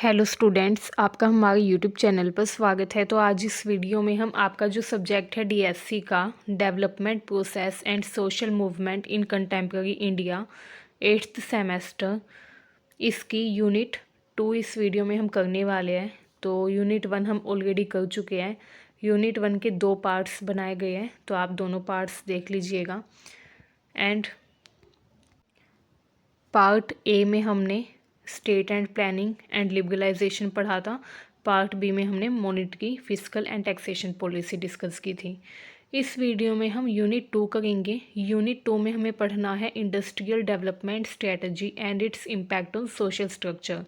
Hello students, आपका हमारे YouTube channel पर स्वागत है। तो आज इस वीडियो में हम आपका जो सब्जेक्ट है डीएससी का development process and social movement in contemporary India 8th semester, इसकी यूनिट 2 इस वीडियो में हम करने वाले हैं। तो यूनिट 1 हम ऑलरेडी कर चुके हैं। यूनिट 1 के 2 पार्ट्स बनाए गए हैं, तो आप दोनों पार्ट्स देख लीजिएगा। एंड पार्ट ए में हमने state and planning and liberalisation पढ़ा था। पार्ट बी में हमने monetary, fiscal and taxation policy discuss की थी। इस वीडियो में हम यूनिट 2 करेंगे। यूनिट 2 में हमें पढ़ना है industrial development strategy and its impact on social structure.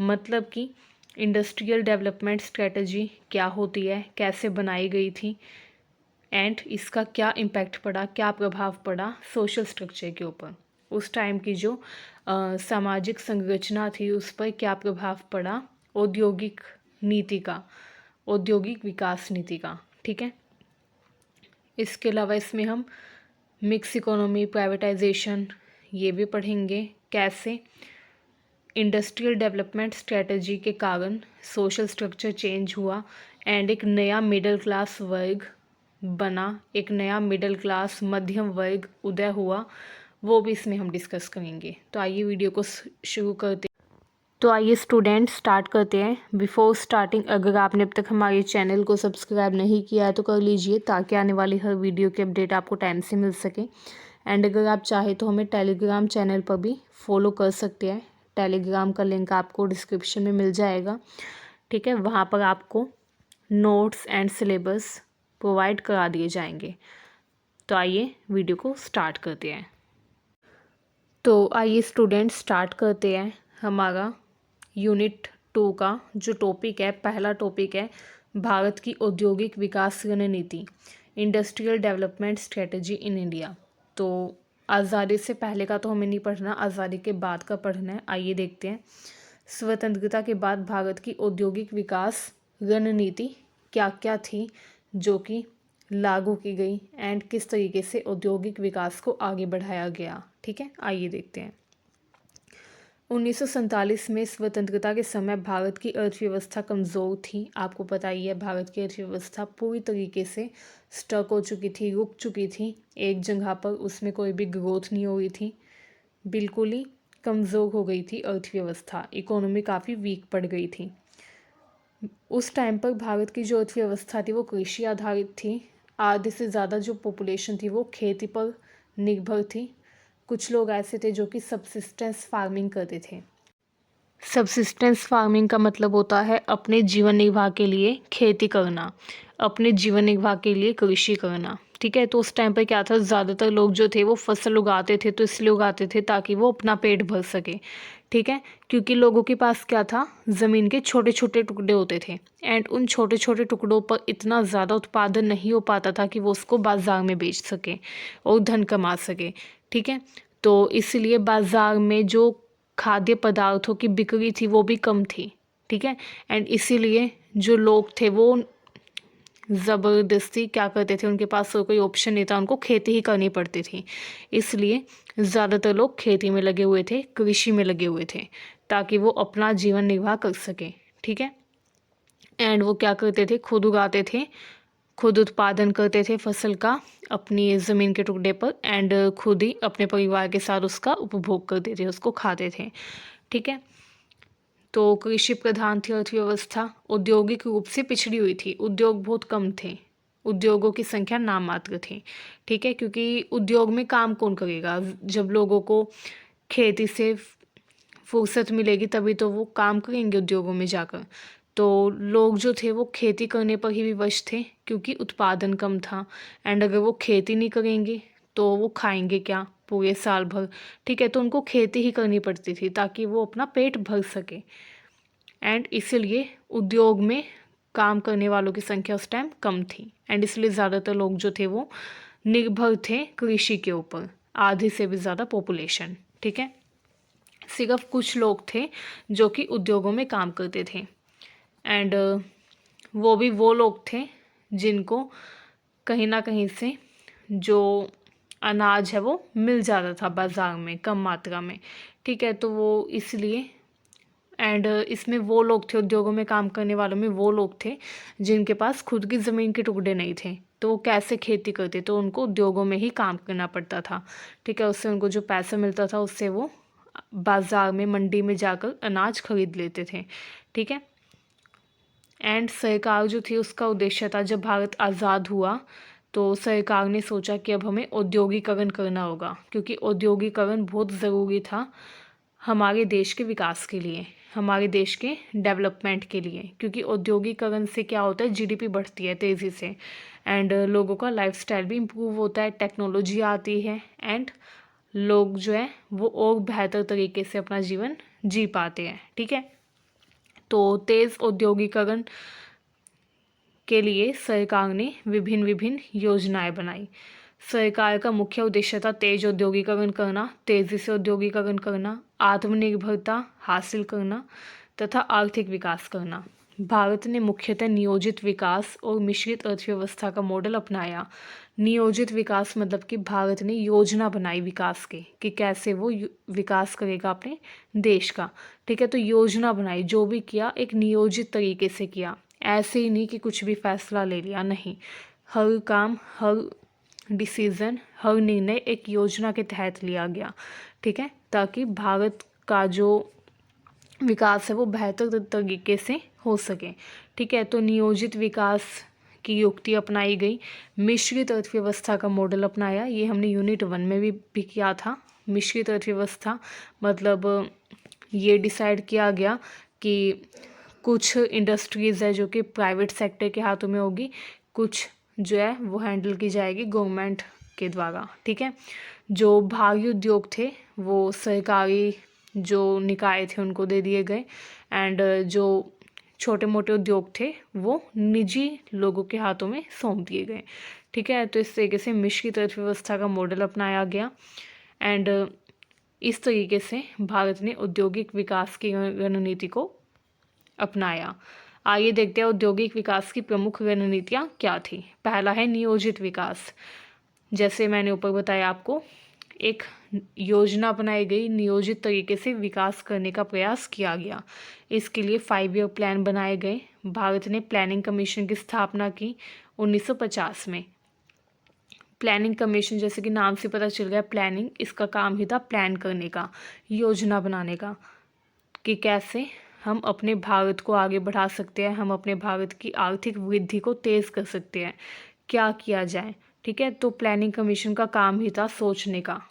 मतलब कि इंडस्ट्रियल डेवलपमेंट स्ट्रेटजी क्या होती है, कैसे बनाई गई थी एंड इसका क्या इम्पैक्ट पड़ा, क्या प्रभाव पड़ा सोशल स्ट्रक्चर के ऊपर। उस टाइम की जो सामाजिक संरचना थी उस पर क्या प्रभाव पड़ा औद्योगिक नीति का, औद्योगिक विकास नीति का। ठीक है, इसके अलावा इसमें हम मिक्स इकोनॉमी, प्राइवेटाइजेशन ये भी पढ़ेंगे, कैसे इंडस्ट्रियल डेवलपमेंट स्ट्रेटजी के कारण सोशल स्ट्रक्चर चेंज हुआ एंड एक नया मिडिल क्लास वर्ग बना, एक नया मिडिल क्लास मध्यम वर्ग उदय हुआ, वो भी इसमें हम डिस्कस करेंगे। तो आइए वीडियो को शुरू करते हैं। तो आइए स्टूडेंट स्टार्ट करते हैं। बिफोर स्टार्टिंग, अगर आपने अब तक हमारे चैनल को सब्सक्राइब नहीं किया है तो कर लीजिए, ताकि आने वाली हर वीडियो की अपडेट आपको टाइम से मिल सके। एंड अगर आप चाहे तो हमें टेलीग्राम चैनल पर भी फॉलो कर सकते हैं। टेलीग्राम का लिंक आपको डिस्क्रिप्शन में मिल जाएगा। ठीक है, वहाँ पर आपको नोट्स एंड सिलेबस प्रोवाइड करा दिए जाएंगे। तो आइए वीडियो को स्टार्ट करते हैं। तो आइए स्टूडेंट स्टार्ट करते हैं हमारा यूनिट 2 का जो टॉपिक है। पहला टॉपिक है भारत की औद्योगिक विकास रणनीति, industrial development strategy in India. तो आज़ादी से पहले का तो हमें नहीं पढ़ना, आज़ादी के बाद का पढ़ना है। आइए देखते हैं स्वतंत्रता के बाद भारत की औद्योगिक विकास रणनीति क्या क्या थी जो कि लागू की गई एंड किस तरीके से औद्योगिक विकास को आगे बढ़ाया गया। ठीक है, आइए देखते हैं। 1947 में स्वतंत्रता के समय भारत की अर्थव्यवस्था कमज़ोर थी। आपको पता ही है, भारत की अर्थव्यवस्था पूरी तरीके से स्टक हो चुकी थी, रुक चुकी थी एक जगह पर, उसमें कोई भी ग्रोथ नहीं हो रही थी, बिल्कुल ही कमज़ोर हो गई थी अर्थव्यवस्था, इकोनॉमी काफ़ी वीक पड़ गई थी। उस टाइम पर भारत की जो अर्थव्यवस्था थी वो कृषि आधारित थी। आधे से ज़्यादा जो पॉपुलेशन थी वो खेती पर निर्भर थी। कुछ लोग ऐसे थे जो कि सबसिस्टेंस फार्मिंग करते थे। सबसिस्टेंस फार्मिंग का मतलब होता है अपने जीवन निर्वाह के लिए खेती करना, अपने जीवन निर्वाह के लिए कृषि करना। ठीक है, तो उस टाइम पर क्या था, ज़्यादातर लोग जो थे वो फसल उगाते थे, तो इसलिए उगाते थे ताकि वो अपना पेट भर सके। ठीक है, क्योंकि लोगों के पास क्या था, ज़मीन के छोटे छोटे टुकड़े होते थे एंड उन छोटे छोटे टुकड़ों पर इतना ज़्यादा उत्पादन नहीं हो पाता था कि वो उसको बाज़ार में बेच सके और धन कमा सके। ठीक है, तो इसलिए बाज़ार में जो खाद्य पदार्थों की बिक्री थी वो भी कम थी। ठीक है, एंड इसीलिए जो लोग थे वो ज़बरदस्ती क्या करते थे, उनके पास कोई ऑप्शन नहीं था, उनको खेती ही करनी पड़ती थी। इसलिए ज़्यादातर लोग खेती में लगे हुए थे, कृषि में लगे हुए थे, ताकि वो अपना जीवन निर्वाह कर सकें। ठीक है, एंड वो क्या करते थे, खुद उगाते थे, खुद उत्पादन करते थे फसल का अपनी ज़मीन के टुकड़े पर एंड खुद ही अपने परिवार के साथ उसका उपभोग करते थे, उसको खाते थे। ठीक है, तो कृषि प्रधान थी अर्थव्यवस्था, औद्योगिक रूप से पिछड़ी हुई थी, उद्योग बहुत कम थे, उद्योगों की संख्या नाम मात्र थी। ठीक है, क्योंकि उद्योग में काम कौन करेगा, जब लोगों को खेती से फुर्सत मिलेगी तभी तो वो काम करेंगे उद्योगों में जाकर। तो लोग जो थे वो खेती करने पर ही विवश थे, क्योंकि उत्पादन कम था एंड अगर वो खेती नहीं करेंगे तो वो खाएंगे क्या पूरे साल भर। ठीक है, तो उनको खेती ही करनी पड़ती थी ताकि वो अपना पेट भर सके एंड इसीलिए उद्योग में काम करने वालों की संख्या उस टाइम कम थी एंड इसलिए ज़्यादातर लोग जो थे वो निर्भर थे कृषि के ऊपर, आधे से भी ज़्यादा पॉपुलेशन। ठीक है, सिर्फ कुछ लोग थे जो कि उद्योगों में काम करते थे एंड वो भी वो लोग थे जिनको कहीं ना कहीं से जो अनाज है वो मिल जाता था बाज़ार में कम मात्रा में। ठीक है, तो वो इसलिए एंड इसमें वो लोग थे, उद्योगों में काम करने वालों में वो लोग थे जिनके पास खुद की ज़मीन के टुकड़े नहीं थे, तो वो कैसे खेती करते, तो उनको उद्योगों में ही काम करना पड़ता था। ठीक है, उससे उनको जो पैसा मिलता था उससे वो बाज़ार में, मंडी में जाकर अनाज खरीद लेते थे। ठीक है, एंड सरकार जो थी उसका उद्देश्य था, जब भारत आज़ाद हुआ तो सरकार ने सोचा कि अब हमें औद्योगिकरण करना होगा, क्योंकि औद्योगिकरण बहुत ज़रूरी था हमारे देश के विकास के लिए, हमारे देश के डेवलपमेंट के लिए। क्योंकि औद्योगिकरण से क्या होता है, जीडीपी बढ़ती है तेज़ी से, एंड लोगों का लाइफस्टाइल भी इम्प्रूव होता है, टेक्नोलॉजी आती है, एंड लोग जो है वो और बेहतर तरीके से अपना जीवन जी पाते हैं। ठीक है, तो तेज़ औद्योगिकरण के लिए सरकार ने विभिन्न विभिन्न योजनाएं बनाई। सरकार का मुख्य उद्देश्य था तेज औद्योगिकरण करना, तेज़ी से औद्योगिकरण करना, आत्मनिर्भरता हासिल करना तथा आर्थिक विकास करना। भारत ने मुख्यतः नियोजित विकास और मिश्रित अर्थव्यवस्था का मॉडल अपनाया। नियोजित विकास मतलब कि भारत ने योजना बनाई विकास के, कि कैसे वो विकास करेगा अपने देश का। ठीक है, तो योजना बनाई, जो भी किया एक नियोजित तरीके से किया, ऐसे ही नहीं कि कुछ भी फैसला ले लिया, नहीं, हर काम, हर डिसीज़न, हर निर्णय एक योजना के तहत लिया गया। ठीक है, ताकि भारत का जो विकास है वो बेहतर तरीके से हो सके। ठीक है, तो नियोजित विकास की युक्ति अपनाई गई, मिश्रित अर्थव्यवस्था का मॉडल अपनाया, ये हमने यूनिट 1 में भी किया था। मिश्रित अर्थव्यवस्था मतलब ये डिसाइड किया गया कि कुछ इंडस्ट्रीज़ है जो कि प्राइवेट सेक्टर के हाथों में होगी, कुछ जो है वो हैंडल की जाएगी गवर्नमेंट के द्वारा। ठीक है, जो भारी उद्योग थे वो सरकारी जो निकाय थे उनको दे दिए गए, एंड जो छोटे मोटे उद्योग थे वो निजी लोगों के हाथों में सौंप दिए गए। ठीक है, तो इस तरीके से मिश्रित अर्थव्यवस्था का मॉडल अपनाया गया, एंड इस तरीके से भारत ने औद्योगिक विकास की रणनीति को अपनाया। आइए देखते हैं औद्योगिक विकास की प्रमुख रणनीतियाँ क्या थी। पहला है नियोजित विकास। जैसे मैंने ऊपर बताया आपको, एक योजना बनाई गई, नियोजित तरीके से विकास करने का प्रयास किया गया। इसके लिए 5 ईयर प्लान बनाए गए। भारत ने प्लानिंग कमीशन की स्थापना की 1950 में। प्लानिंग कमीशन, जैसे कि नाम से पता चल गया, प्लानिंग, इसका काम ही था प्लान करने का, योजना बनाने का, कि कैसे हम अपने भारत को आगे बढ़ा सकते हैं, हम अपने भारत की आर्थिक वृद्धि को तेज़ कर सकते हैं, क्या किया जाए। ठीक है, तो प्लानिंग कमीशन का काम ही था सोचने का,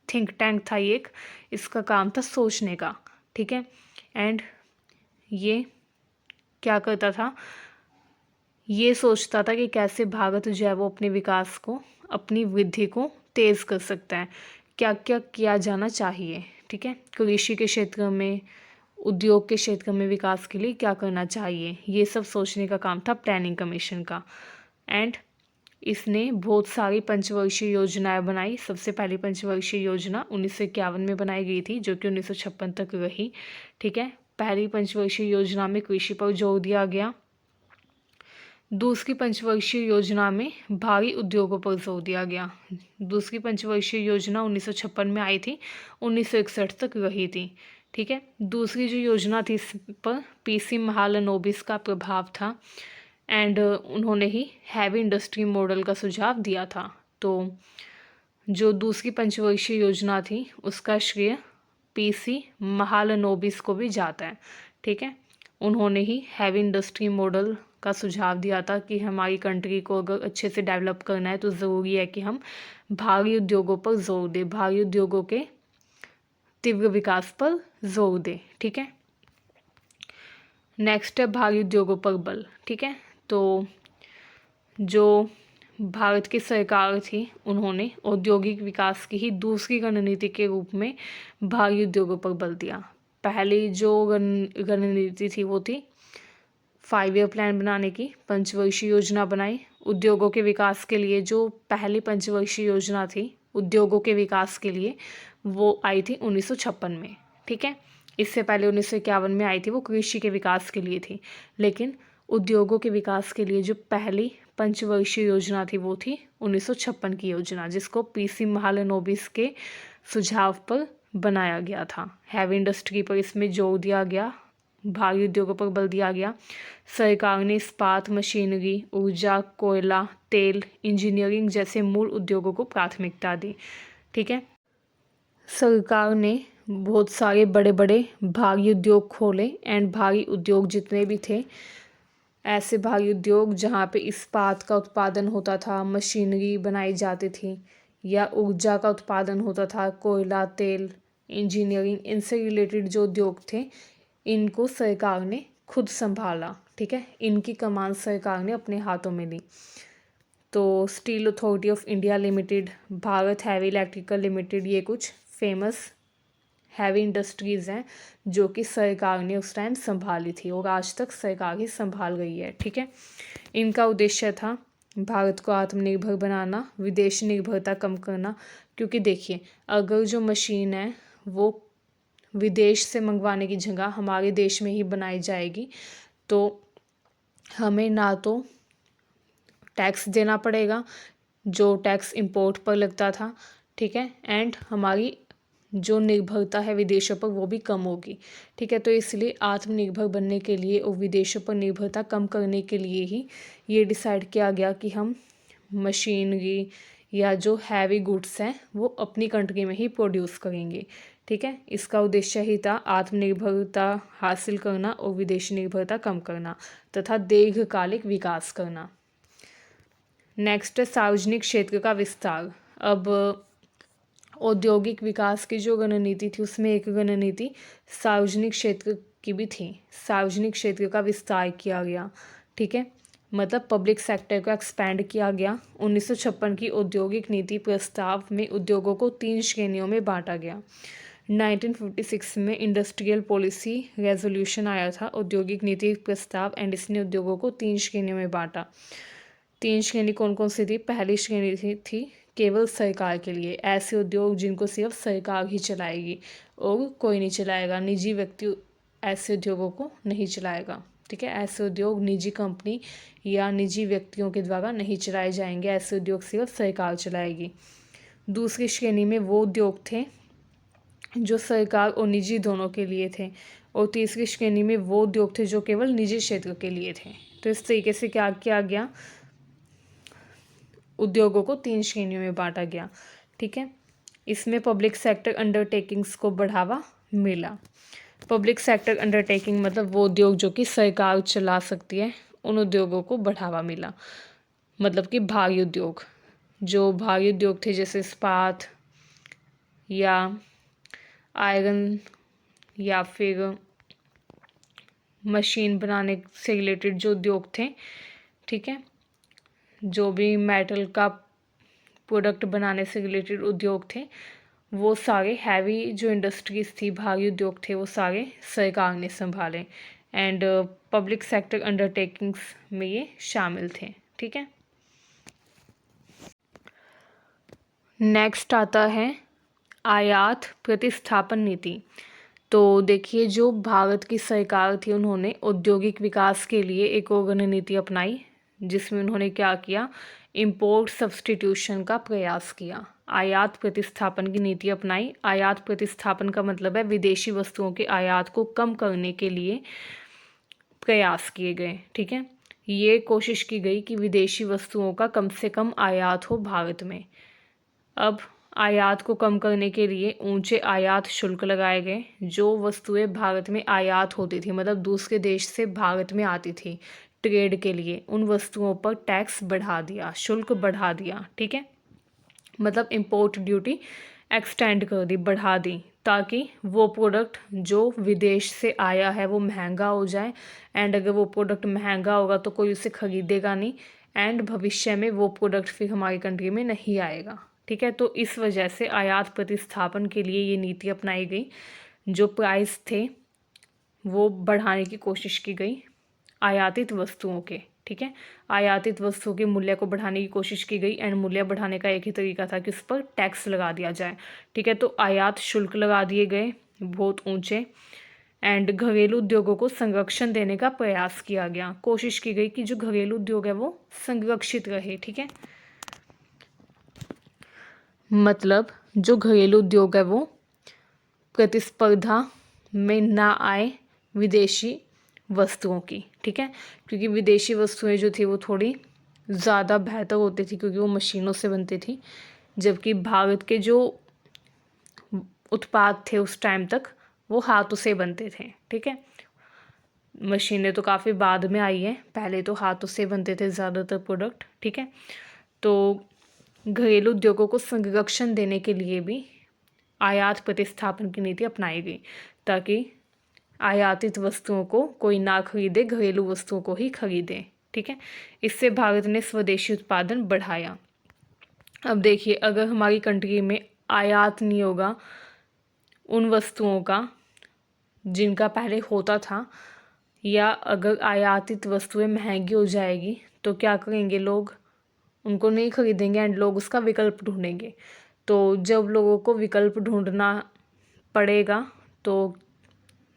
थिंक टैंक था ये एक, इसका काम था सोचने का। ठीक है, एंड ये क्या करता था, ये सोचता था कि कैसे भारत जो है वो अपने विकास को, अपनी वृद्धि को तेज़ कर सकता है, क्या क्या किया जाना चाहिए। ठीक है, कृषि के क्षेत्र में, उद्योग के क्षेत्र में विकास के लिए क्या करना चाहिए, ये सब सोचने का काम था प्लानिंग कमीशन का। एंड इसने बहुत सारी पंचवर्षीय योजनाएं बनाई। सबसे पहली पंचवर्षीय योजना 1951 में बनाई गई थी, जो कि 1956 तक रही। ठीक है, पहली पंचवर्षीय योजना में कृषि पर जोर दिया गया। दूसरी पंचवर्षीय योजना में भारी उद्योगों पर जोर दिया गया। दूसरी पंचवर्षीय योजना 1956 में आई थी, 1961 तक रही थी। ठीक है, दूसरी जो योजना थी इस पर पीसी महालनोबिस का प्रभाव था, एंड उन्होंने ही हैवी इंडस्ट्री मॉडल का सुझाव दिया था। तो जो दूसरी पंचवर्षीय योजना थी उसका श्रेय पीसी महालनोबिस को भी जाता है। ठीक है, उन्होंने ही हैवी इंडस्ट्री मॉडल का सुझाव दिया था कि हमारी कंट्री को अगर अच्छे से डेवलप करना है तो ज़रूरी है कि हम भारी उद्योगों पर जोर दें, भारी उद्योगों के तीव्र विकास पर जोर दें। ठीक है, नेक्स्ट है भारी उद्योगों पर बल। ठीक है, तो जो भारत की सरकार थी उन्होंने औद्योगिक विकास की ही दूसरी रणनीति के रूप में भारी उद्योगों पर बल दिया। पहली जो रणनीति थी वो थी 5 ईयर प्लान बनाने की, पंचवर्षीय योजना बनाई। उद्योगों के विकास के लिए जो पहली पंचवर्षीय योजना थी उद्योगों के विकास के लिए, वो आई थी 1956 में। ठीक है, इससे पहले 1951 में आई थी, वो कृषि के विकास के लिए थी। लेकिन उद्योगों के विकास के लिए जो पहली पंचवर्षीय योजना थी वो थी 1956 की योजना, जिसको पीसी महालनोबिस के सुझाव पर बनाया गया था। हैवी इंडस्ट्री पर इसमें जोर दिया गया, भारी उद्योगों पर बल दिया गया। सरकार ने इस्पात, मशीनरी, ऊर्जा, कोयला, तेल, इंजीनियरिंग जैसे मूल उद्योगों को प्राथमिकता दी। ठीक है, सरकार ने बहुत सारे बड़े बड़े भारी उद्योग खोले एंड भारी उद्योग जितने भी थे, ऐसे भारी उद्योग जहाँ पे इस्पात का उत्पादन होता था, मशीनरी बनाई जाती थी, या ऊर्जा का उत्पादन होता था, कोयला, तेल, इंजीनियरिंग, इनसे रिलेटेड जो उद्योग थे, इनको सरकार ने खुद संभाला। ठीक है, इनकी कमान सरकार ने अपने हाथों में ली। तो steel authority of India limited, Bharat heavy electrical limited, ये कुछ फेमस हैवी इंडस्ट्रीज़ हैं जो कि सरकार ने उस टाइम संभाली थी और आज तक सरकार ही संभाल गई है। ठीक है, इनका उद्देश्य था भारत को आत्मनिर्भर बनाना, विदेशी निर्भरता कम करना। क्योंकि देखिए, अगर जो मशीन है वो विदेश से मंगवाने की जगह हमारे देश में ही बनाई जाएगी तो हमें ना तो टैक्स देना पड़ेगा जो टैक्स इंपोर्ट पर लगता था। ठीक है, एंड हमारी जो निर्भरता है विदेशों पर वो भी कम होगी। ठीक है, तो इसलिए आत्मनिर्भर बनने के लिए और विदेशों पर निर्भरता कम करने के लिए ही ये डिसाइड किया गया कि हम मशीनरी या जो हैवी गुड्स हैं वो अपनी कंट्री में ही प्रोड्यूस करेंगे। ठीक है, इसका उद्देश्य ही था आत्मनिर्भरता हासिल करना और विदेशी निर्भरता कम करना तथा दीर्घकालिक विकास करना। नेक्स्ट है सार्वजनिक क्षेत्र का विस्तार। अब औद्योगिक विकास की जो रणनीति थी उसमें एक रणनीति सार्वजनिक क्षेत्र की भी थी। सार्वजनिक क्षेत्र का विस्तार किया गया। ठीक है, मतलब पब्लिक सेक्टर को एक्सपैंड किया गया। 1956 की औद्योगिक नीति प्रस्ताव में उद्योगों को 3 श्रेणियों में बांटा गया। 1956 में इंडस्ट्रियल पॉलिसी रेजोल्यूशन आया था, औद्योगिक नीति प्रस्ताव, एंड इसने उद्योगों को 3 श्रेणियों में बांटा। 3 श्रेणी कौन कौन सी थी? पहली श्रेणी थी केवल सरकार के लिए, ऐसे उद्योग जिनको सिर्फ सरकार ही चलाएगी और कोई नहीं चलाएगा, निजी व्यक्ति ऐसे उद्योगों को नहीं चलाएगा। ठीक है, ऐसे उद्योग निजी कंपनी या निजी व्यक्तियों के द्वारा नहीं चलाए जाएंगे, ऐसे उद्योग सिर्फ सरकार चलाएगी। दूसरी श्रेणी में वो उद्योग थे जो सरकार और निजी दोनों के लिए थे, और तीसरी श्रेणी में वो उद्योग थे जो केवल निजी क्षेत्र के लिए थे। तो इस तरीके से क्या किया गया, उद्योगों को 3 श्रेणियों में बांटा गया। ठीक है, इसमें पब्लिक सेक्टर अंडरटेकिंग्स को बढ़ावा मिला। पब्लिक सेक्टर अंडरटेकिंग मतलब वो उद्योग जो कि सरकार चला सकती है, उन उद्योगों को बढ़ावा मिला। मतलब कि भारी उद्योग, जो भारी उद्योग थे जैसे इस्पात या आयरन या फिर मशीन बनाने से रिलेटेड जो उद्योग थे, ठीक है, जो भी मेटल का प्रोडक्ट बनाने से रिलेटेड उद्योग थे, वो सारे हैवी जो इंडस्ट्रीज़ थी, भारी उद्योग थे, वो सारे सरकार ने संभाले एंड पब्लिक सेक्टर अंडरटेकिंग्स में ये शामिल थे। ठीक है, नेक्स्ट आता है आयात प्रतिस्थापन नीति। तो देखिए, जो भारत की सरकार थी उन्होंने औद्योगिक विकास के लिए एक और रणनीति अपनाई जिसमें उन्होंने क्या किया, इंपोर्ट सब्सटीट्यूशन का प्रयास किया, आयात प्रतिस्थापन की नीति अपनाई। आयात प्रतिस्थापन का मतलब है विदेशी वस्तुओं के आयात को कम करने के लिए प्रयास किए गए। ठीक है, ये कोशिश की गई कि विदेशी वस्तुओं का कम से कम आयात हो भारत में। अब आयात को कम करने के लिए ऊंचे आयात शुल्क लगाए गए। जो वस्तुएं भारत में आयात होती थी, मतलब दूसरे देश से भारत में आती थी ट्रेड के लिए, उन वस्तुओं पर टैक्स बढ़ा दिया, शुल्क बढ़ा दिया। ठीक है, मतलब इंपोर्ट ड्यूटी एक्सटेंड कर दी, बढ़ा दी, ताकि वो प्रोडक्ट जो विदेश से आया है वो महंगा हो जाए, एंड अगर वो प्रोडक्ट महंगा होगा तो कोई उसे खरीदेगा नहीं, एंड भविष्य में वो प्रोडक्ट फिर हमारी कंट्री में नहीं आएगा। ठीक है, तो इस वजह से आयात प्रतिस्थापन के लिए ये नीति अपनाई गई। जो प्राइस थे वो बढ़ाने की कोशिश की गई आयातित वस्तुओं के। ठीक है, आयातित वस्तुओं के मूल्य को बढ़ाने की कोशिश की गई, एंड मूल्य बढ़ाने का एक ही तरीका था कि उस पर टैक्स लगा दिया जाए। ठीक है, तो आयात शुल्क लगा दिए गए बहुत ऊंचे, एंड घरेलू उद्योगों को संरक्षण देने का प्रयास किया गया। कोशिश की गई कि जो घरेलू उद्योग है वो संरक्षित रहे। ठीक है, मतलब जो घरेलू उद्योग है वो प्रतिस्पर्धा में ना आए विदेशी वस्तुओं की, ठीक है, क्योंकि विदेशी वस्तुएं जो थी वो थोड़ी ज़्यादा बेहतर होती थी क्योंकि वो मशीनों से बनती थी, जबकि भारत के जो उत्पाद थे उस टाइम तक वो हाथों से बनते थे, ठीक है। मशीनें तो काफ़ी बाद में आई हैं, पहले तो हाथों से बनते थे ज़्यादातर प्रोडक्ट, ठीक है। तो घरेलू उद्योगों को संरक्षण देने के लिए भी आयात प्रतिस्थापन की नीति अपनाई गई, ताकि आयातित वस्तुओं को कोई ना खरीदे, घरेलू वस्तुओं को ही खरीदे, ठीक है। इससे भारत ने स्वदेशी उत्पादन बढ़ाया। अब देखिए, अगर हमारी कंट्री में आयात नहीं होगा उन वस्तुओं का जिनका पहले होता था, या अगर आयातित वस्तुएं महंगी हो जाएगी तो क्या करेंगे लोग, उनको नहीं खरीदेंगे एंड लोग उसका विकल्प ढूंढेंगे। तो जब लोगों को विकल्प ढूंढना पड़ेगा तो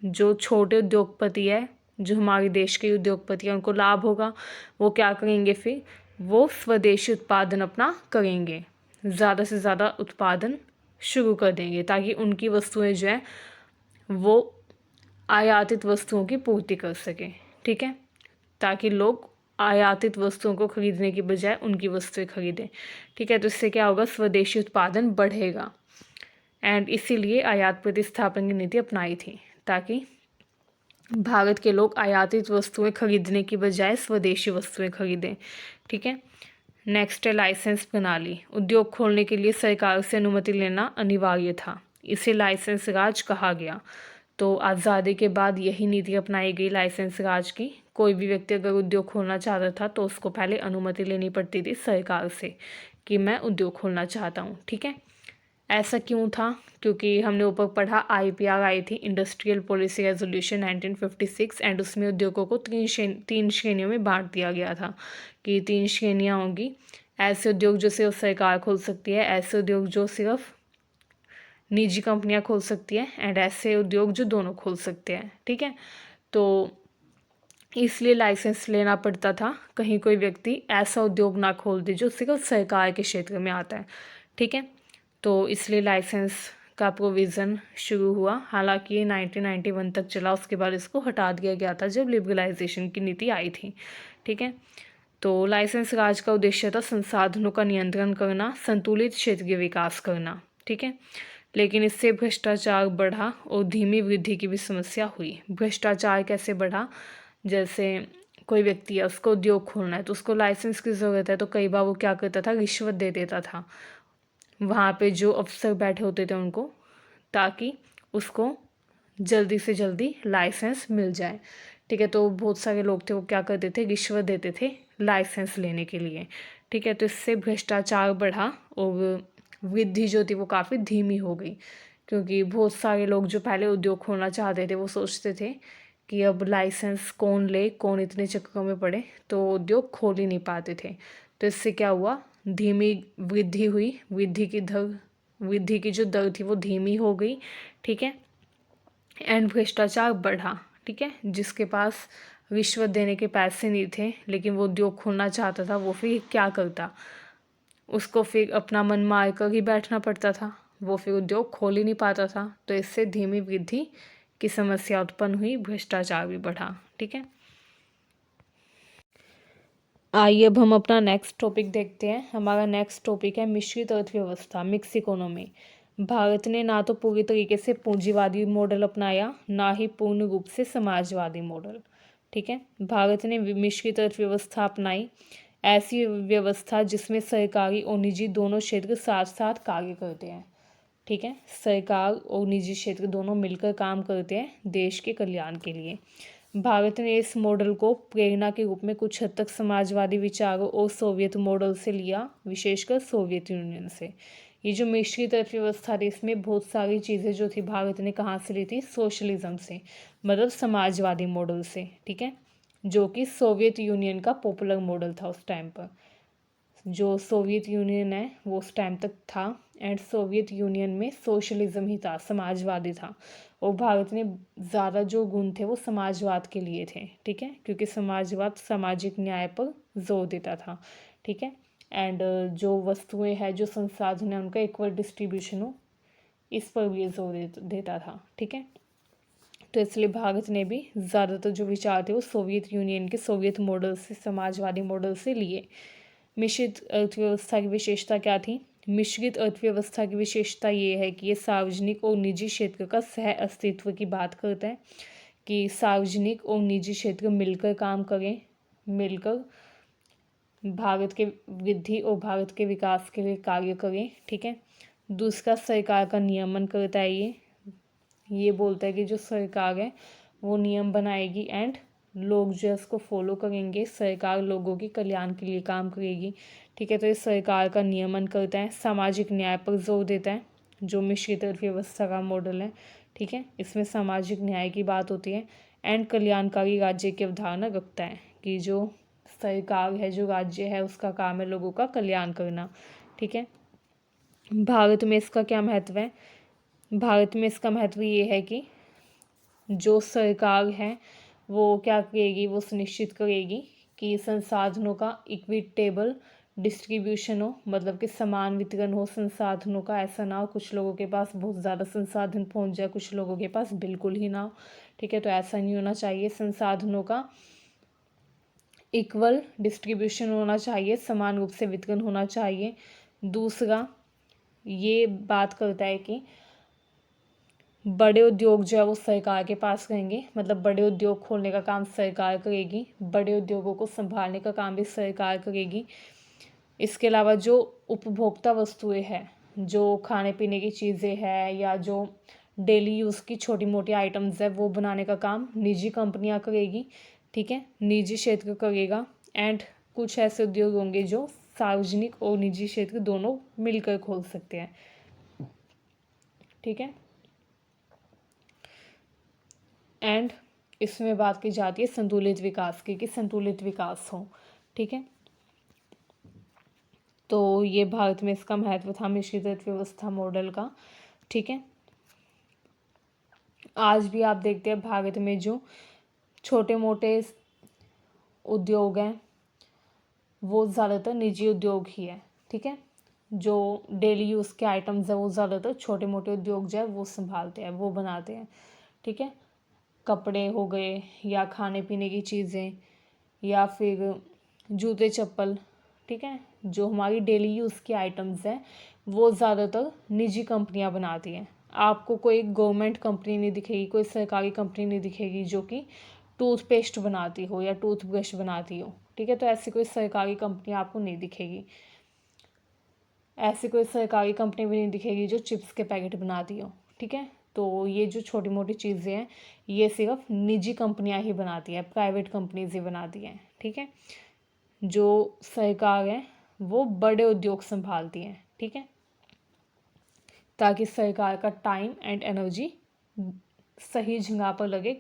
जो छोटे उद्योगपति है, जो हमारे देश के उद्योगपति हैं, उनको लाभ होगा। वो क्या करेंगे, फिर वो स्वदेशी उत्पादन अपना करेंगे, ज़्यादा से ज़्यादा उत्पादन शुरू कर देंगे, ताकि उनकी वस्तुएं जो है वो आयातित वस्तुओं की पूर्ति कर सकें, ठीक है, ताकि लोग आयातित वस्तुओं को खरीदने की बजाय उनकी वस्तुएं खरीदें, ठीक है। तो इससे क्या होगा, स्वदेशी उत्पादन बढ़ेगा। एंड इसीलिए आयात प्रतिस्थापन की नीति अपनाई थी, ताकि भारत के लोग आयातित वस्तुएं खरीदने की बजाय स्वदेशी वस्तुएं खरीदें, ठीक है। नेक्स्ट है लाइसेंस प्रणाली। उद्योग खोलने के लिए सरकार से अनुमति लेना अनिवार्य था, इसे लाइसेंस राज कहा गया। तो आज़ादी के बाद यही नीति अपनाई गई लाइसेंस राज की। कोई भी व्यक्ति अगर उद्योग खोलना चाहता था तो उसको पहले अनुमति लेनी पड़ती थी सरकार से कि मैं उद्योग खोलना चाहता हूँ, ठीक है। ऐसा क्यों था, क्योंकि हमने ऊपर पढ़ा IPR आई थी, इंडस्ट्रियल पॉलिसी रेजोल्यूशन 1956, एंड उसमें उद्योगों को तीन श्रेणियों में बांट दिया गया था कि 3 श्रेणियाँ होंगी। ऐसे उद्योग जो सिर्फ सरकार खोल सकती है, ऐसे उद्योग जो सिर्फ निजी कंपनियां खोल सकती है, एंड ऐसे उद्योग जो दोनों खोल सकते हैं, ठीक है। तो इसलिए लाइसेंस लेना पड़ता था, कहीं कोई व्यक्ति ऐसा उद्योग ना खोल दे जो सिर्फ सरकार के क्षेत्र में आता है, ठीक है। तो इसलिए लाइसेंस का प्रोविज़न शुरू हुआ, हालांकि ये 1991 तक चला, उसके बाद इसको हटा दिया गया था जब लिबरलाइजेशन की नीति आई थी, ठीक है। तो लाइसेंस राज का उद्देश्य था संसाधनों का नियंत्रण करना, संतुलित क्षेत्र के विकास करना, ठीक है। लेकिन इससे भ्रष्टाचार बढ़ा और धीमी वृद्धि की भी समस्या हुई। भ्रष्टाचार कैसे बढ़ा, जैसे कोई व्यक्ति है, उसको उद्योग खोलना है तो उसको लाइसेंस की ज़रूरत है, तो कई बार वो क्या करता था, रिश्वत दे देता था वहाँ पे जो अफसर बैठे होते थे उनको, ताकि उसको जल्दी से जल्दी लाइसेंस मिल जाए, ठीक है। तो बहुत सारे लोग थे वो क्या करते थे, रिश्वत देते थे लाइसेंस लेने के लिए, ठीक है। तो इससे भ्रष्टाचार बढ़ा और वृद्धि जो थी वो काफ़ी धीमी हो गई, क्योंकि बहुत सारे लोग जो पहले उद्योग खोलना चाहते थे वो सोचते थे कि अब लाइसेंस कौन ले, कौन इतने चक्करों में पड़े, तो उद्योग खोल ही नहीं पाते थे। तो इससे क्या हुआ, धीमी वृद्धि हुई, वृद्धि की जो दर थी वो धीमी हो गई, ठीक है। एंड भ्रष्टाचार बढ़ा, ठीक है। जिसके पास रिश्वत देने के पैसे नहीं थे लेकिन वो उद्योग खोलना चाहता था, वो फिर क्या करता, उसको फिर अपना मन मार कर ही बैठना पड़ता था, वो फिर उद्योग खोल ही नहीं पाता था। तो इससे धीमी वृद्धि की समस्या उत्पन्न हुई, भ्रष्टाचार भी बढ़ा, ठीक है। आइए अब हम अपना नेक्स्ट टॉपिक देखते हैं। हमारा नेक्स्ट टॉपिक है मिश्रित अर्थव्यवस्था, मिक्स इकोनॉमी। भारत ने ना तो पूरी तरीके से पूंजीवादी मॉडल अपनाया, ना ही पूर्ण रूप से समाजवादी मॉडल, ठीक है। भारत ने मिश्रित अर्थव्यवस्था अपनाई, ऐसी व्यवस्था जिसमें सरकारी और निजी दोनों क्षेत्र साथ साथ कार्य करते हैं, ठीक है। सरकार और निजी क्षेत्र दोनों मिलकर काम करते हैं देश के कल्याण के लिए। भारत ने इस मॉडल को प्रेरणा के रूप में कुछ हद तक समाजवादी विचारों और सोवियत मॉडल से लिया, विशेषकर सोवियत यूनियन से। ये जो मिश्रित अर्थव्यवस्था थी, इसमें बहुत सारी चीज़ें जो थी भारत ने कहाँ से ली थी, सोशलिज्म से, मतलब समाजवादी मॉडल से, ठीक है, जो कि सोवियत यूनियन का पॉपुलर मॉडल था उस टाइम पर। जो सोवियत यूनियन है वो उस टाइम तक था, एंड सोवियत यूनियन में सोशलिज्म ही था, समाजवादी था, और भारत में ज़्यादा जो गुण थे वो समाजवाद के लिए थे, ठीक है, क्योंकि समाजवाद सामाजिक न्याय पर जोर देता था, ठीक है। एंड जो वस्तुएं हैं, जो संसाधन है, उनका इक्वल डिस्ट्रीब्यूशन हो, इस पर भी जोर देता था। ठीक है, तो इसलिए भारत ने भी ज़्यादातर जो विचार थे वो सोवियत यूनियन के सोवियत मॉडल से, समाजवादी मॉडल से लिए। मिश्रित अर्थव्यवस्था की विशेषता क्या थी? मिश्रित अर्थव्यवस्था की विशेषता ये है कि ये सार्वजनिक और निजी क्षेत्र का सह अस्तित्व की बात करता है, कि सार्वजनिक और निजी क्षेत्र मिलकर काम करें, मिलकर भारत के वृद्धि और भारत के विकास के लिए कार्य करें। ठीक है, दूसरा सरकार का नियमन करता है। ये बोलता है कि जो सरकार है वो नियम बनाएगी एंड लोग जो है उसको फॉलो करेंगे, सरकार लोगों के कल्याण के लिए काम करेगी। ठीक है, तो ये सरकार का नियमन करता है। सामाजिक न्याय पर जोर देता है, जो मिश्रित अर्थव्यवस्था का मॉडल है। ठीक है, इसमें सामाजिक न्याय की बात होती है एंड कल्याणकारी राज्य की अवधारणा रखता है, कि जो सरकार है, जो राज्य है, उसका काम है लोगों का कल्याण करना। ठीक है, भारत में इसका क्या महत्व है? भारत में इसका महत्व ये है कि जो सरकार है वो क्या करेगी, वो सुनिश्चित करेगी कि संसाधनों का इक्विटेबल डिस्ट्रीब्यूशन हो, मतलब कि समान वितरण हो संसाधनों का। ऐसा ना हो कुछ लोगों के पास बहुत ज़्यादा संसाधन पहुंच जाए, कुछ लोगों के पास बिल्कुल ही ना हो। ठीक है, तो ऐसा नहीं होना चाहिए। संसाधनों का इक्वल डिस्ट्रीब्यूशन होना चाहिए, समान रूप से वितरण होना चाहिए। दूसरा ये बात करता है कि बड़े उद्योग जो है वो सरकार के पास रहेंगे, मतलब बड़े उद्योग खोलने का काम सरकार करेगी, बड़े उद्योगों को संभालने का काम भी सरकार करेगी। इसके अलावा जो उपभोक्ता वस्तुएं हैं, जो खाने पीने की चीज़ें हैं या जो डेली यूज़ की छोटी मोटी आइटम्स है, वो बनाने का काम निजी कंपनियां करेगी। ठीक है, निजी क्षेत्र करेगा एंड कुछ ऐसे उद्योग होंगे जो सार्वजनिक और निजी क्षेत्र दोनों मिलकर खोल सकते हैं। ठीक है, एंड इसमें बात की जाती है संतुलित विकास की, कि संतुलित विकास हो। ठीक है, तो ये भारत में इसका महत्व था मिश्रित अर्थव्यवस्था मॉडल का। ठीक है, आज भी आप देखते हैं भारत में जो छोटे मोटे उद्योग हैं वो ज़्यादातर निजी उद्योग ही है। ठीक है, जो डेली यूज़ के आइटम्स है वो ज़्यादातर छोटे मोटे उद्योग जो है वो संभालते हैं, वो बनाते हैं। ठीक है, कपड़े हो गए या खाने पीने की चीज़ें या फिर जूते चप्पल। ठीक है, जो हमारी डेली यूज़ की आइटम्स हैं वो ज़्यादातर निजी कंपनियां बनाती हैं। आपको कोई गवर्नमेंट कंपनी नहीं दिखेगी, कोई सरकारी कंपनी नहीं दिखेगी जो कि टूथपेस्ट बनाती हो या टूथब्रश बनाती हो। ठीक है, तो ऐसी कोई सरकारी कंपनी आपको नहीं दिखेगी। ऐसी कोई सरकारी कंपनी भी नहीं दिखेगी जो चिप्स के पैकेट बनाती हो। ठीक है, तो ये जो छोटी मोटी चीज़ें हैं ये सिर्फ निजी कंपनियां ही बनाती हैं, प्राइवेट कंपनीज ही बनाती हैं। ठीक है, जो सरकार है वो बड़े उद्योग संभालती हैं। ठीक है, ताकि सरकार का टाइम एंड एनर्जी सही जगह पर लगे,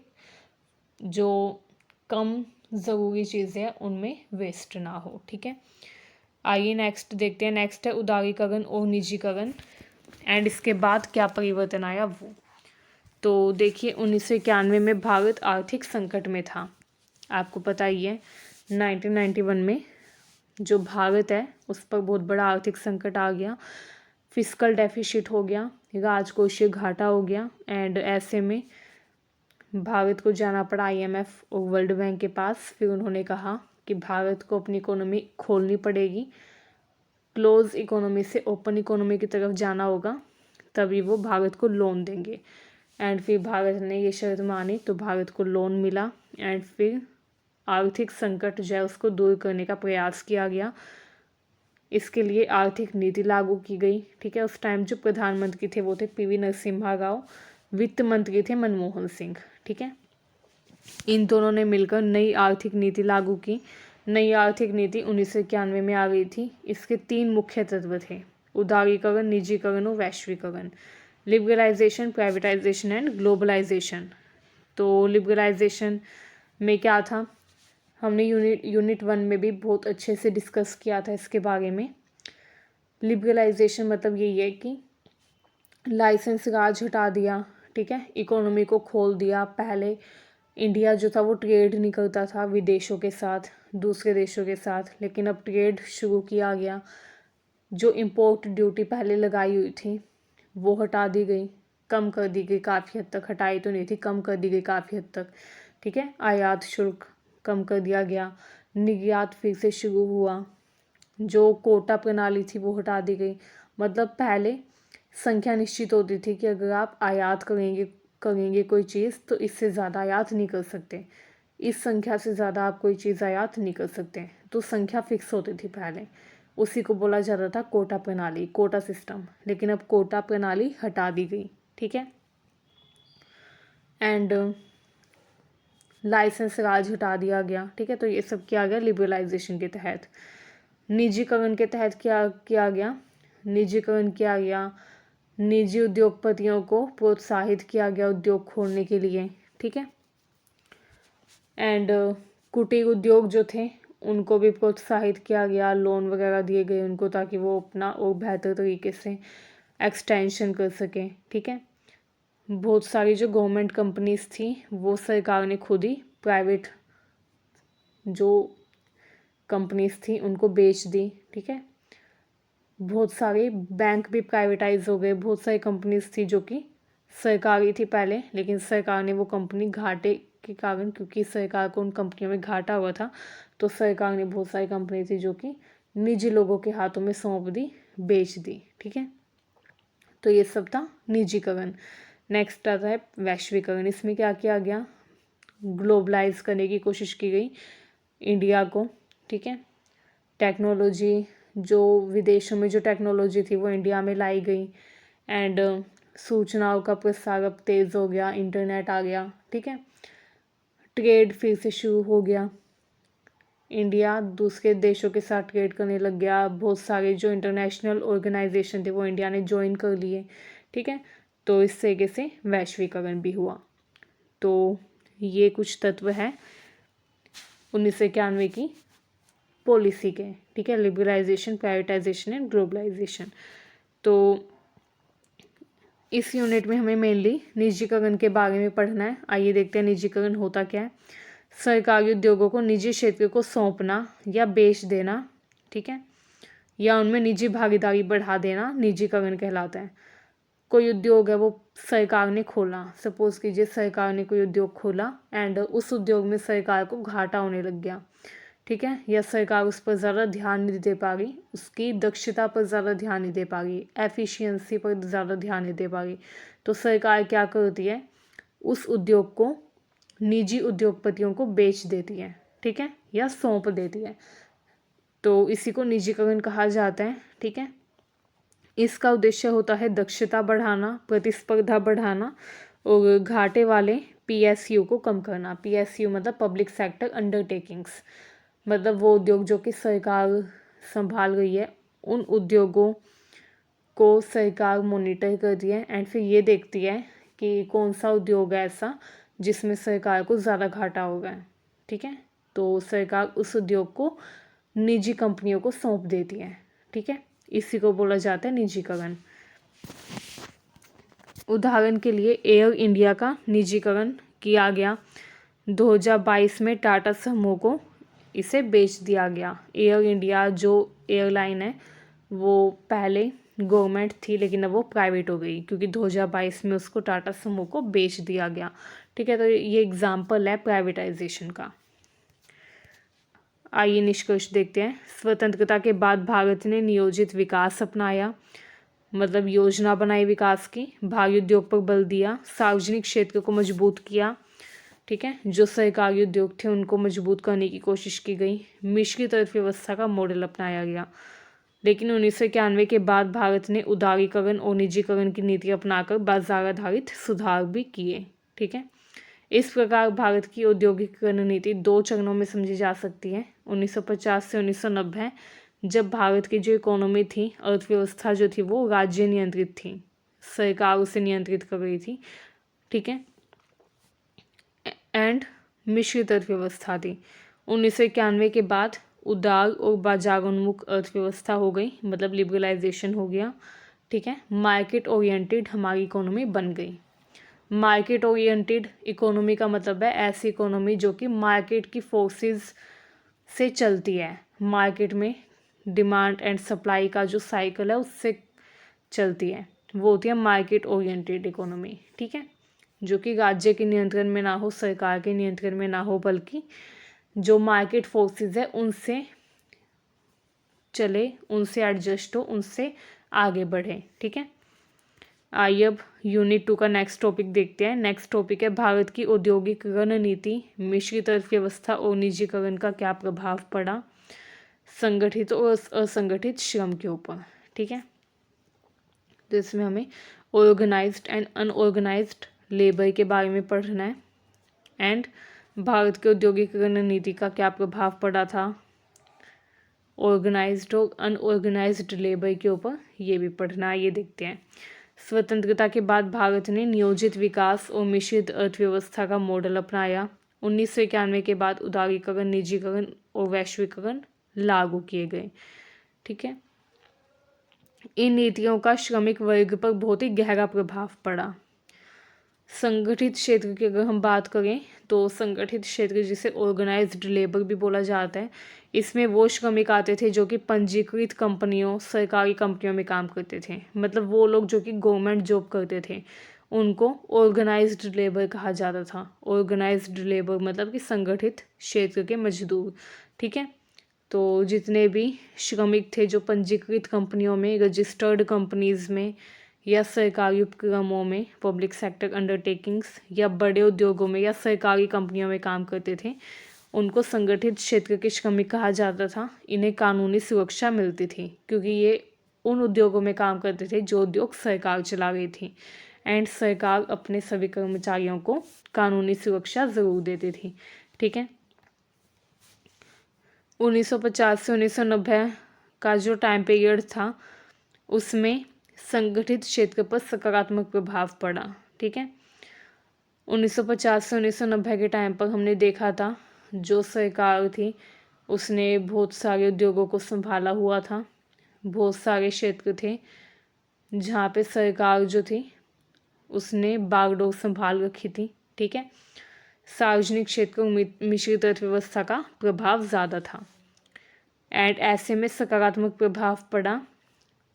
जो कम ज़रूरी चीज़ें हैं उनमें वेस्ट ना हो। ठीक है, आइए नेक्स्ट देखते हैं। नेक्स्ट है उदारीकरण और निजीकरण एंड इसके बाद क्या परिवर्तन आया वो। तो देखिए 1991 में भारत आर्थिक संकट में था, आपको पता ही है। 1991 में जो भारत है उस पर बहुत बड़ा आर्थिक संकट आ गया, फिस्कल डेफिसिट हो गया, राजकोषीय घाटा हो गया एंड ऐसे में भारत को जाना पड़ा IMF और वर्ल्ड बैंक के पास। फिर उन्होंने कहा कि भारत को अपनी इकोनॉमी खोलनी पड़ेगी, क्लोज इकोनॉमी से ओपन इकोनॉमी की तरफ जाना होगा, तभी वो भारत को लोन देंगे। एंड फिर भारत ने ये शर्त मानी तो भारत को लोन मिला एंड फिर आर्थिक संकट जो है उसको दूर करने का प्रयास किया गया। इसके लिए आर्थिक नीति लागू की गई। ठीक है, उस टाइम जो प्रधानमंत्री थे वो थे PV नरसिम्हा राव, वित्त मंत्री थे मनमोहन सिंह। ठीक है, इन दोनों ने मिलकर नई आर्थिक नीति लागू की। नई आर्थिक नीति 1991 में आ गई थी। इसके 3 मुख्य तत्व थे: उदारीकरण, निजीकरण और वैश्वीकरण। Liberalisation, privatisation and globalisation. तो लिबरलाइजेशन में क्या था, हमने यूनिट 1 में भी बहुत अच्छे से डिस्कस किया था इसके बारे में। लिबरलाइजेशन मतलब यही है कि लाइसेंस राज हटा दिया। ठीक है, इकोनॉमी को खोल दिया। पहले इंडिया जो था वो ट्रेड नहीं करता था विदेशों के साथ, दूसरे देशों के साथ, लेकिन अब ट्रेड शुरू किया गया। जो इम्पोर्ट ड्यूटी पहले लगाई हुई थी वो हटा दी गई, कम कर दी गई काफ़ी हद तक, हटाई तो नहीं थी, कम कर दी गई काफ़ी हद तक, ठीक है। आयात शुल्क कम कर दिया गया, निर्यात फिर से शुरू हुआ, जो कोटा प्रणाली थी वो हटा दी गई। मतलब पहले संख्या निश्चित होती थी कि अगर आप आयात करेंगे कोई चीज़ तो इससे ज़्यादा आयात नहीं कर सकते, इस संख्या से ज़्यादा आप कोई चीज़ आयात नहीं कर सकते, तो संख्या फिक्स होती थी पहले, उसी को बोला जाता था कोटा प्रणाली, कोटा सिस्टम। लेकिन अब कोटा प्रणाली हटा दी गई, ठीक है। एंड लाइसेंस राज हटा दिया गया, ठीक है। तो ये सब किया गया लिबरलाइजेशन के तहत। निजीकरण के तहत क्या किया गया, निजीकरण किया गया, निजी उद्योगपतियों को प्रोत्साहित किया गया उद्योग खोलने के लिए, ठीक है। एंड कुटीर उद्योग जो थे उनको भी प्रोत्साहित किया गया, लोन वगैरह दिए गए उनको, ताकि वो अपना और बेहतर तरीके से एक्सटेंशन कर सकें, ठीक है। बहुत सारी जो गवर्नमेंट कंपनीज थी वो सरकार ने खुद ही प्राइवेट जो कंपनीज थी उनको बेच दी, ठीक है। बहुत सारे बैंक भी प्राइवेटाइज हो गए, बहुत सारी कंपनीज थी जो कि सरकारी थी पहले, लेकिन सरकार ने वो कंपनी घाटे के कारण, क्योंकि सरकार को उन कंपनियों में घाटा हुआ था, तो सरकार ने बहुत सारी कंपनी थी जो कि निजी लोगों के हाथों में सौंप दी, बेच दी, ठीक है। तो ये सब था निजीकरण। नेक्स्ट आता है वैश्वीकरण। इसमें क्या किया गया, ग्लोबलाइज करने की कोशिश की गई इंडिया को, ठीक है। टेक्नोलॉजी, जो विदेशों में जो टेक्नोलॉजी थी वो इंडिया में लाई गई। एंड सूचनाओं का प्रसार अब तेज़ हो गया, इंटरनेट आ गया, ठीक है। ट्रेड फिर से शुरू हो गया, इंडिया दूसरे देशों के साथ ट्रेड करने लग गया, बहुत सारे जो इंटरनेशनल ऑर्गेनाइजेशन थे वो इंडिया ने ज्वाइन कर लिए, ठीक है। तो इस तरीके से वैश्वीकरण भी हुआ। तो ये कुछ तत्व हैं 1991 की पॉलिसी के, ठीक है, लिबरलाइजेशन, प्राइवेटाइजेशन एंड ग्लोबलाइजेशन। तो इस यूनिट में हमें मेनली निजीकरण के बारे में पढ़ना है। आइए देखते हैं निजीकरण होता क्या है। सरकारी उद्योगों को निजी क्षेत्र को सौंपना या बेच देना, ठीक है, या उनमें निजी भागीदारी बढ़ा देना निजीकरण कहलाता है। कोई उद्योग है वो सरकार ने खोला, सपोज कीजिए सरकार ने कोई उद्योग खोला एंड उस उद्योग में सरकार को घाटा होने लग गया, ठीक है, या सरकार उस पर ज़्यादा ध्यान नहीं दे पा रही, उसकी दक्षता पर ज़्यादा ध्यान नहीं दे पा रही, एफिशिएंसी पर ज़्यादा ध्यान नहीं दे पा रही, तो सरकार क्या करती है, उस उद्योग को निजी उद्योगपतियों को बेच देती है, ठीक है, या सौंप देती है। तो इसी को निजीकरण कहा जाता है, ठीक है। इसका उद्देश्य होता है दक्षता बढ़ाना, प्रतिस्पर्धा बढ़ाना और घाटे वाले पीएसयू को कम करना। पीएसयू मतलब पब्लिक सेक्टर अंडरटेकिंग्स, मतलब वो उद्योग जो कि सरकार संभाल रही है, उन उद्योगों को सरकार मॉनिटर करती है एंड फिर ये देखती है कि कौन सा उद्योग है ऐसा जिसमें सरकार को ज़्यादा घाटा होगा, ठीक है। तो सरकार उस उद्योग को निजी कंपनियों को सौंप देती है, ठीक है। इसी को बोला जाता है निजीकरण। उदाहरण के लिए एयर इंडिया का निजीकरण किया गया 2022 में, टाटा समूह को इसे बेच दिया गया। एयर इंडिया जो एयरलाइन है वो पहले गवर्नमेंट थी, लेकिन अब वो प्राइवेट हो गई क्योंकि 2022 में उसको टाटा समूह को बेच दिया गया, ठीक है। तो ये एग्जाम्पल है प्राइवेटाइजेशन का। आइए निष्कर्ष देखते हैं। स्वतंत्रता के बाद भारत ने नियोजित विकास अपनाया, मतलब योजना बनाई विकास की, भारी उद्योग पर बल दिया, सार्वजनिक क्षेत्र को मजबूत किया, ठीक है, जो सरकारी उद्योग थे उनको मजबूत करने की कोशिश की गई, मिश्रित अर्थव्यवस्था का मॉडल अपनाया गया। लेकिन 1991 के बाद भारत ने उदारीकरण और निजीकरण की नीति अपनाकर बाजार आधारित सुधार भी किए, ठीक है। इस प्रकार भारत की औद्योगिकरण नीति 2 चरणों में समझी जा सकती है। 1950 से 1990, जब भारत की जो इकोनॉमी थी, अर्थव्यवस्था जो थी वो राज्य नियंत्रित थी, सरकार उसे नियंत्रित कर रही थी, ठीक है, एंड मिश्रित अर्थव्यवस्था थी। 1991 के बाद उदार और बाजारोन्मुख अर्थव्यवस्था हो गई, मतलब लिबरलाइजेशन हो गया, ठीक है। मार्केट ओरिएंटेड हमारी इकोनॉमी बन गई। मार्केट ओरिएंटेड इकोनॉमी का मतलब है ऐसी इकोनॉमी जो कि मार्केट की फोर्सेस से चलती है, मार्केट में डिमांड एंड सप्लाई का जो साइकिल है उससे चलती है, वो होती है मार्केट ओरिएंटेड इकोनॉमी, ठीक है, जो कि राज्य के नियंत्रण में ना हो, सरकार के नियंत्रण में ना हो, बल्कि जो मार्केट फोर्सेस है उनसे चले, उनसे एडजस्ट हो, उनसे आगे बढ़े, ठीक है। आइए अब यूनिट 2 का नेक्स्ट टॉपिक देखते हैं। नेक्स्ट टॉपिक है भारत की औद्योगिकरण नीति, मिश्रित अर्थव्यवस्था और निजीकरण का क्या प्रभाव पड़ा संगठित और असंगठित श्रम के ऊपर, ठीक है। तो इसमें हमें ऑर्गेनाइज्ड एंड अनऑर्गेनाइज्ड लेबर के बारे में पढ़ना है एंड भारत के औद्योगिकरण नीति का क्या प्रभाव पड़ा था ऑर्गेनाइज्ड और अनऑर्गेनाइज्ड लेबर के ऊपर, ये भी पढ़ना है। ये देखते हैं। स्वतंत्रता के बाद भारत ने नियोजित विकास और मिश्रित अर्थव्यवस्था का मॉडल अपनाया। 1991 के बाद उदारीकरण, निजीकरण और वैश्वीकरण लागू किए गए, ठीक है। इन नीतियों का श्रमिक वर्ग पर बहुत ही गहरा प्रभाव पड़ा। संगठित क्षेत्र की अगर हम बात करें तो संगठित क्षेत्र जिसे ऑर्गेनाइज्ड लेबर भी बोला जाता है, इसमें वो श्रमिक आते थे जो कि पंजीकृत कंपनियों, सरकारी कंपनियों में काम करते थे। मतलब वो लोग जो कि गवर्नमेंट जॉब करते थे उनको ऑर्गेनाइज्ड लेबर कहा जाता था। ऑर्गेनाइज्ड लेबर मतलब कि संगठित क्षेत्र के मजदूर, ठीक है। तो जितने भी श्रमिक थे जो पंजीकृत कंपनियों में, रजिस्टर्ड कंपनीज में या सरकारी उपक्रमों में, पब्लिक सेक्टर अंडरटेकिंग्स या बड़े उद्योगों में या सरकारी कंपनियों में काम करते थे, उनको संगठित क्षेत्र के श्रमिक कहा जाता था। इन्हें कानूनी सुरक्षा मिलती थी क्योंकि ये उन उद्योगों में काम करते थे जो उद्योग सरकार चला रही थी एंड सरकार अपने सभी कर्मचारियों को कानूनी सुरक्षा ज़रूर देती थी, ठीक है। 1950 से 1990 का जो टाइम पीरियड था उसमें संगठित क्षेत्र पर सकारात्मक प्रभाव पड़ा, ठीक है। 1950 से 1990 के टाइम पर हमने देखा था जो सरकार थी उसने बहुत सारे उद्योगों को संभाला हुआ था। बहुत सारे क्षेत्र थे जहाँ पे सरकार जो थी उसने बागडोर संभाल रखी थी, ठीक है। सार्वजनिक क्षेत्र में मिश्रित अर्थव्यवस्था का प्रभाव ज़्यादा था एंड ऐसे में सकारात्मक प्रभाव पड़ा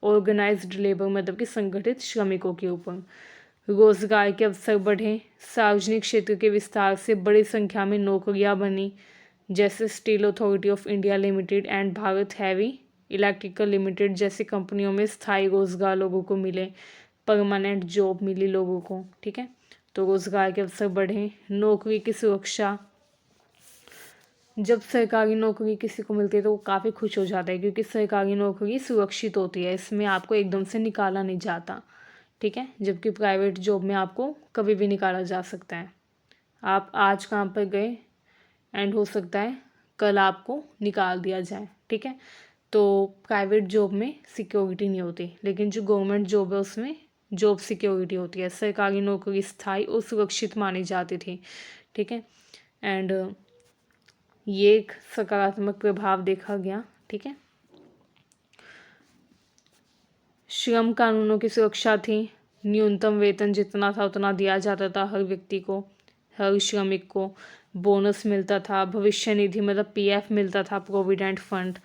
ऑर्गेनाइज्ड लेबर मतलब कि संगठित श्रमिकों के ऊपर। रोजगार के अवसर बढ़े, सार्वजनिक क्षेत्र के विस्तार से बड़ी संख्या में नौकरियां बनी, जैसे steel authority of India limited and Bharat heavy electrical limited जैसी कंपनियों में स्थायी रोजगार लोगों को मिले, परमानेंट जॉब मिली लोगों को, ठीक है। तो रोजगार के अवसर बढ़े, नौकरी की सुरक्षा। जब सरकारी नौकरी किसी को मिलती है तो वो काफ़ी खुश हो जाता है क्योंकि सरकारी नौकरी सुरक्षित होती है, इसमें आपको एकदम से निकाला नहीं जाता, ठीक है। जबकि प्राइवेट जॉब में आपको कभी भी निकाला जा सकता है। आप आज काम पर गए एंड हो सकता है कल आपको निकाल दिया जाए, ठीक है। तो प्राइवेट जॉब में सिक्योरिटी नहीं होती, लेकिन जो गवर्नमेंट जॉब है उसमें जॉब सिक्योरिटी होती है। सरकारी नौकरी स्थायी और सुरक्षित मानी जाती थी, ठीक है। एंड ये एक सकारात्मक प्रभाव देखा गया, ठीक है। श्रम कानूनों की सुरक्षा थी। न्यूनतम वेतन जितना था उतना दिया जाता था हर व्यक्ति को, हर श्रमिक को। बोनस मिलता था, भविष्य निधि मतलब पीएफ मिलता था, प्रोविडेंट फंड,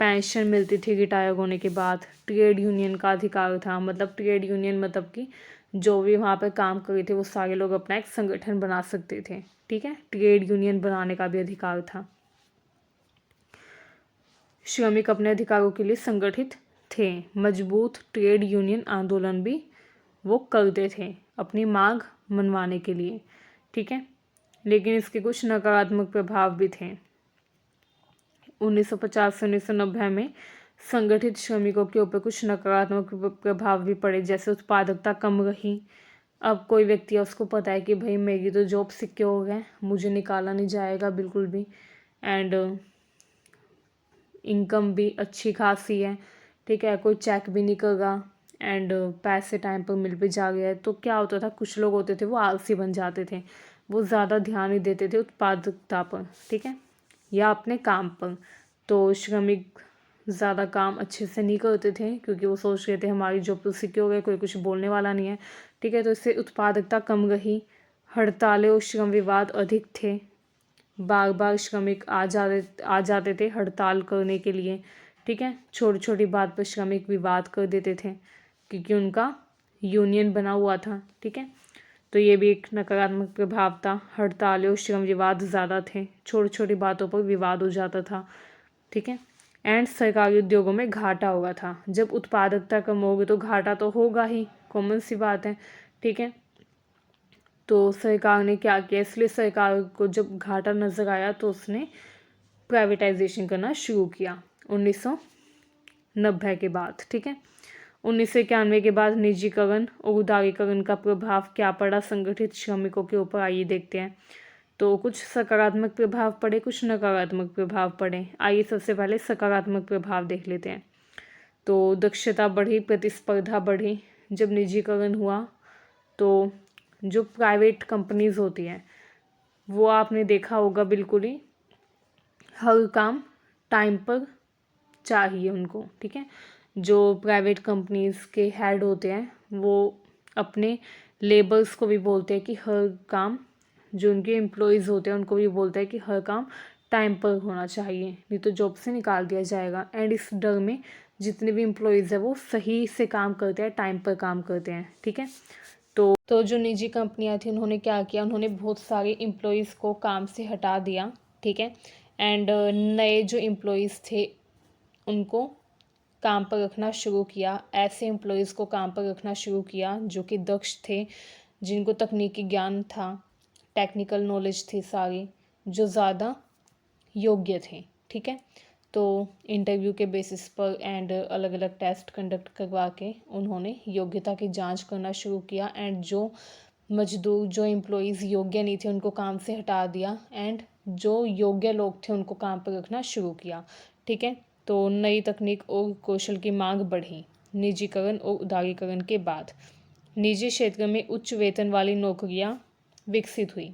पेंशन मिलती थी रिटायर होने के बाद। ट्रेड यूनियन का अधिकार था, मतलब ट्रेड यूनियन मतलब कि जो भी वहाँ पर काम कर रहे थे वो सारे लोग अपना एक संगठन बना सकते थे, ठीक है। ट्रेड यूनियन बनाने का भी अधिकार था। श्रमिक अपने अधिकारों के लिए संगठित थे। मजबूत ट्रेड यूनियन आंदोलन भी वो करते थे अपनी मांग मनवाने के लिए, ठीक है। लेकिन इसके कुछ नकारात्मक प्रभाव भी थे। 1950 से 1990 में संगठित श्रमिकों के ऊपर कुछ नकारात्मक प्रभाव भी पड़े, जैसे उत्पादकता कम रही। अब कोई व्यक्ति है उसको पता है कि भाई मेरी तो जॉब सिक्योर है, मुझे निकाला नहीं जाएगा बिल्कुल भी, एंड इनकम भी अच्छी खासी है, ठीक है। कोई चेक भी नहीं करेगा एंड पैसे टाइम पर मिल भी जा गया है। तो क्या होता था, कुछ लोग होते थे वो आलसी बन जाते थे, वो ज़्यादा ध्यान नहीं देते थे उत्पादकता पर, ठीक है, या अपने काम पर। तो श्रमिक ज़्यादा काम अच्छे से नहीं करते थे क्योंकि वो सोच रहे थे हमारी जॉब तो सिक्योर है, कोई कुछ बोलने वाला नहीं है, ठीक है। तो इससे उत्पादकता कम रही। हड़तालें और श्रम विवाद अधिक थे। बार बार श्रमिक आ जाते थे हड़ताल करने के लिए, ठीक है। छोटी छोटी बात पर श्रमिक विवाद कर देते थे क्योंकि उनका यूनियन बना हुआ था, ठीक है। तो ये भी एक नकारात्मक प्रभाव था। हड़तालें और श्रम विवाद ज़्यादा थे, छोटी छोटी बातों पर विवाद हो जाता था, ठीक है। एंड सरकारी उद्योगों में घाटा होगा था। जब उत्पादकता कम होगी तो घाटा तो होगा ही, कॉमन सी बात है, ठीक है। तो सरकार ने क्या किया, इसलिए सरकार को जब घाटा नज़र आया तो उसने प्राइवेटाइजेशन करना शुरू किया 1990 के बाद, ठीक है। 1991 के बाद निजीकरण और उदारीकरण का प्रभाव क्या पड़ा संगठित श्रमिकों के ऊपर, आइए देखते हैं। तो कुछ सकारात्मक प्रभाव पड़े, कुछ नकारात्मक प्रभाव पड़े। आइए सबसे पहले सकारात्मक प्रभाव देख लेते हैं। तो दक्षता बढ़ी, प्रतिस्पर्धा बढ़ी। जब निजीकरण हुआ तो जो प्राइवेट कंपनीज होती हैं वो आपने देखा होगा बिल्कुल ही हर काम टाइम पर चाहिए उनको, ठीक है। जो प्राइवेट कंपनीज के हेड होते हैं वो अपने लेबर्स को भी बोलते हैं कि हर काम, जो उनके एम्प्लॉयज़ होते हैं उनको भी बोलते हैं कि हर काम टाइम पर होना चाहिए, नहीं तो जॉब से निकाल दिया जाएगा। एंड इस डर में जितने भी एम्प्लॉयज़ हैं वो सही से काम करते हैं, टाइम पर काम करते हैं, ठीक है। तो जो निजी कंपनियां थी उन्होंने क्या किया, उन्होंने बहुत सारे एम्प्लॉयज़ को काम से हटा दिया, ठीक है। एंड नए जो एम्प्लॉयज़ थे उनको काम पर रखना शुरू किया। ऐसे एम्प्लॉयज़ को काम पर रखना शुरू किया जो कि दक्ष थे, जिनको तकनीकी ज्ञान था, टेक्निकल नॉलेज थी सारी, जो ज़्यादा योग्य थे, ठीक है। तो इंटरव्यू के बेसिस पर एंड अलग अलग टेस्ट कंडक्ट करवा के उन्होंने योग्यता की जांच करना शुरू किया। एंड जो मजदूर, जो एम्प्लॉयज़ योग्य नहीं थे उनको काम से हटा दिया एंड जो योग्य लोग थे उनको काम पर रखना शुरू किया, ठीक है। तो नई तकनीक और कौशल की मांग बढ़ी निजीकरण और उदारीकरण के बाद। निजी क्षेत्र में उच्च वेतन वाली नौकरियां विकसित हुई,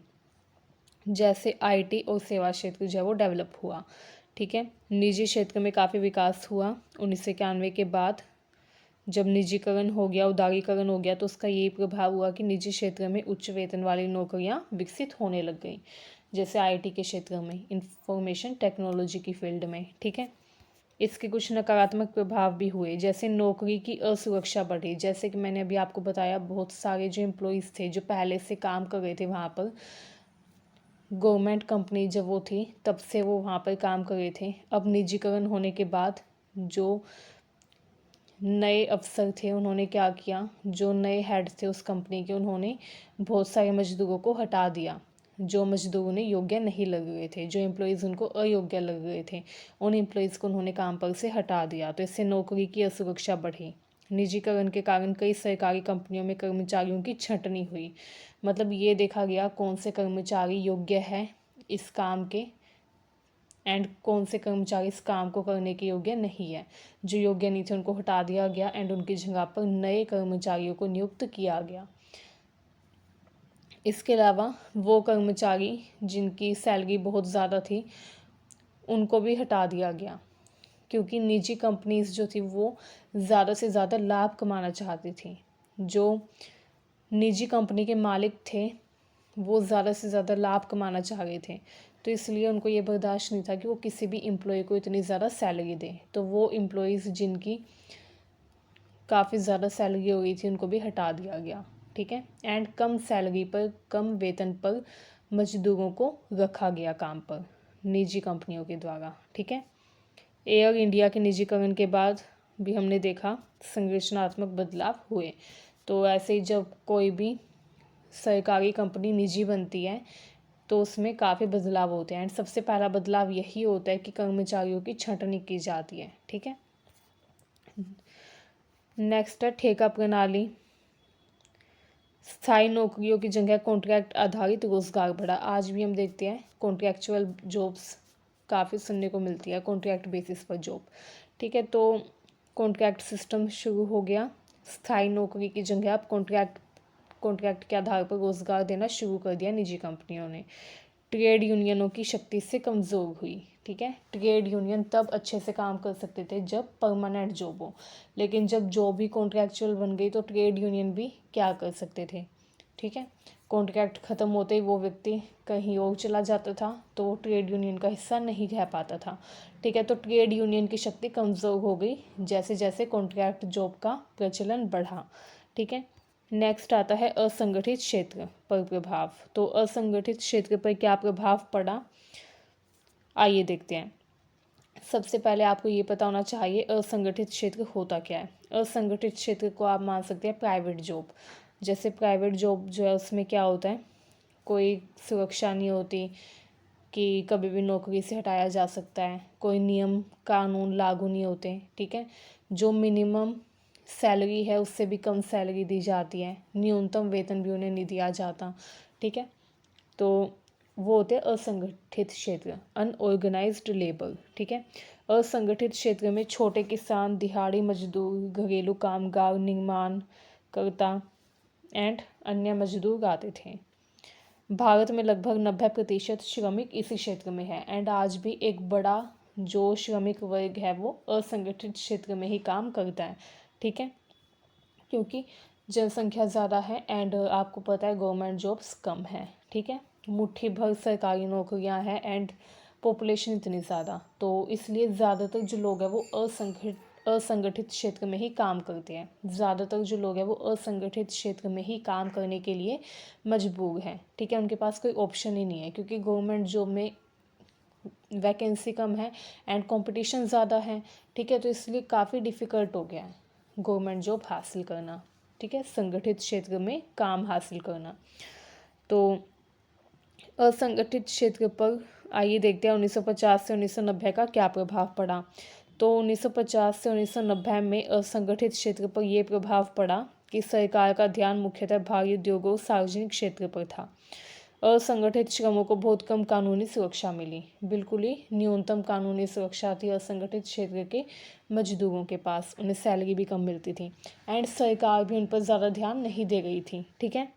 जैसे आईटी और सेवा क्षेत्र जो है वो डेवलप हुआ, ठीक है। निजी क्षेत्र में काफ़ी विकास हुआ 1991 के बाद। जब निजीकरण हो गया, उदारीकरण हो गया, तो उसका यही प्रभाव हुआ कि निजी क्षेत्र में उच्च वेतन वाली नौकरियां विकसित होने लग गई, जैसे आईटी के क्षेत्र में, इंफॉर्मेशन टेक्नोलॉजी की फील्ड में, ठीक है। इसके कुछ नकारात्मक प्रभाव भी हुए, जैसे नौकरी की असुरक्षा बढ़ी। जैसे कि मैंने अभी आपको बताया, बहुत सारे जो एम्प्लॉयज़ थे जो पहले से काम कर रहे थे वहाँ पर, गवर्नमेंट कंपनी जब वो थी तब से वो वहाँ पर काम कर रहे थे। अब निजीकरण होने के बाद जो नए अफसर थे उन्होंने क्या किया, जो नए हेड थे उस कंपनी के, उन्होंने बहुत सारे मजदूरों को हटा दिया जो मजदूर उन्हें योग्य नहीं लग रहे थे, जो एम्प्लॉयज़ उनको अयोग्य लग रहे थे, उन एम्प्लॉयज़ को उन्होंने काम पर से हटा दिया। तो इससे नौकरी की असुरक्षा बढ़ी। निजीकरण के कारण कई सरकारी कंपनियों में कर्मचारियों की छंटनी हुई। मतलब ये देखा गया कौन से कर्मचारी योग्य है इस काम के एंड कौन से कर्मचारी इस काम को करने के योग्य नहीं है। जो योग्य नहीं थे उनको हटा दिया गया एंड उनकी जगह पर नए कर्मचारियों को नियुक्त किया गया। इसके अलावा वो कर्मचारी जिनकी सैलरी बहुत ज़्यादा थी उनको भी हटा दिया गया, क्योंकि निजी कंपनीज जो थी वो ज़्यादा से ज़्यादा लाभ कमाना चाहती थी। जो निजी कंपनी के मालिक थे वो ज़्यादा से ज़्यादा लाभ कमाना चाह रहे थे, तो इसलिए उनको ये बर्दाश्त नहीं था कि वो किसी भी एम्प्लॉय को इतनी ज़्यादा सैलरी दें। तो वो एम्प्लॉयज़ जिनकी काफ़ी ज़्यादा सैलरी हो गई थी उनको भी हटा दिया गया, ठीक है। एंड कम सैलरी पर, कम वेतन पर मजदूरों को रखा गया काम पर निजी कंपनियों के द्वारा, ठीक है। एयर इंडिया के निजीकरण के बाद भी हमने देखा संरचनात्मक बदलाव हुए। तो ऐसे ही जब कोई भी सरकारी कंपनी निजी बनती है तो उसमें काफ़ी बदलाव होते हैं एंड सबसे पहला बदलाव यही होता है कि कर्मचारियों की छंटनी की जाती है, ठीक है। नेक्स्ट है ठेका प्रणाली। स्थायी नौकरियों की जगह कॉन्ट्रैक्ट आधारित रोजगार बढ़ा। आज भी हम देखते हैं कॉन्ट्रैक्चुअल जॉब्स काफ़ी सुनने को मिलती है, कॉन्ट्रैक्ट बेसिस पर जॉब, ठीक है। तो कॉन्ट्रैक्ट सिस्टम शुरू हो गया। स्थायी नौकरी की जगह अब कॉन्ट्रैक्ट के आधार पर रोजगार देना शुरू कर दिया निजी कंपनियों ने। ट्रेड यूनियनों की शक्ति से कमज़ोर हुई, ठीक है। ट्रेड यूनियन तब अच्छे से काम कर सकते थे जब परमानेंट जॉब हो, लेकिन जब जॉब ही कॉन्ट्रैक्चुअल बन गई तो ट्रेड यूनियन भी क्या कर सकते थे, ठीक है। कॉन्ट्रैक्ट ख़त्म होते ही वो व्यक्ति कहीं और चला जाता था तो वो ट्रेड यूनियन का हिस्सा नहीं रह पाता था, ठीक है। तो ट्रेड यूनियन की शक्ति कमज़ोर हो गई जैसे जैसे कॉन्ट्रैक्ट जॉब का प्रचलन बढ़ा, ठीक है। नेक्स्ट आता है असंगठित क्षेत्र पर प्रभाव। तो असंगठित क्षेत्र पर क्या प्रभाव पड़ा, आइए देखते हैं। सबसे पहले आपको ये पता होना चाहिए असंगठित क्षेत्र होता क्या है। असंगठित क्षेत्र को आप मान सकते हैं प्राइवेट जॉब। जैसे प्राइवेट जॉब जो है उसमें क्या होता है, कोई सुरक्षा नहीं होती कि कभी भी नौकरी से हटाया जा सकता है, कोई नियम कानून लागू नहीं होते, ठीक है। जो मिनिमम सैलरी है उससे भी कम सैलरी दी जाती है, न्यूनतम वेतन भी उन्हें नहीं दिया जाता, ठीक है। तो वो होते हैं असंगठित क्षेत्र, अनऑर्गेनाइज्ड लेबर, ठीक है। असंगठित क्षेत्र में छोटे किसान, दिहाड़ी मजदूर, घरेलू कामगार, निर्माणकर्ता एंड अन्य मजदूर आते थे। भारत में लगभग 90% श्रमिक इसी क्षेत्र में है एंड आज भी एक बड़ा जो श्रमिक वर्ग है वो असंगठित क्षेत्र में ही काम करता है, ठीक है। क्योंकि जनसंख्या ज़्यादा है एंड आपको पता है गवर्नमेंट जॉब्स कम है, ठीक है। मुट्ठी भर सरकारी नौकरियां हैं एंड पॉपुलेशन इतनी ज़्यादा, तो इसलिए ज़्यादातर जो लोग हैं वो असंगठित क्षेत्र में ही काम करते हैं। ज़्यादातर जो लोग हैं वो असंगठित क्षेत्र में ही काम करने के लिए मजबूर हैं, ठीक है। उनके पास कोई ऑप्शन ही नहीं है क्योंकि गवर्नमेंट जॉब में वैकेंसी कम है एंड कंपटीशन ज़्यादा है, ठीक है। तो इसलिए काफ़ी डिफ़िकल्ट हो गया है गवर्नमेंट जॉब हासिल करना, ठीक है, संगठित क्षेत्र में काम हासिल करना। तो असंगठित क्षेत्र पर आइए देखते हैं 1950 से 1990 का क्या प्रभाव पड़ा। तो 1950 से 1990 में असंगठित क्षेत्र पर यह प्रभाव पड़ा कि सरकार का ध्यान मुख्यतः भारी उद्योगों सार्वजनिक क्षेत्र पर था। असंगठित श्रमों को बहुत कम कानूनी सुरक्षा मिली, बिल्कुल ही न्यूनतम कानूनी सुरक्षा थी असंगठित क्षेत्र के मजदूरों के पास, उन्हें सैलरी भी कम मिलती थी एंड सरकार भी उन पर ज़्यादा ध्यान नहीं दे रही थी, ठीक है।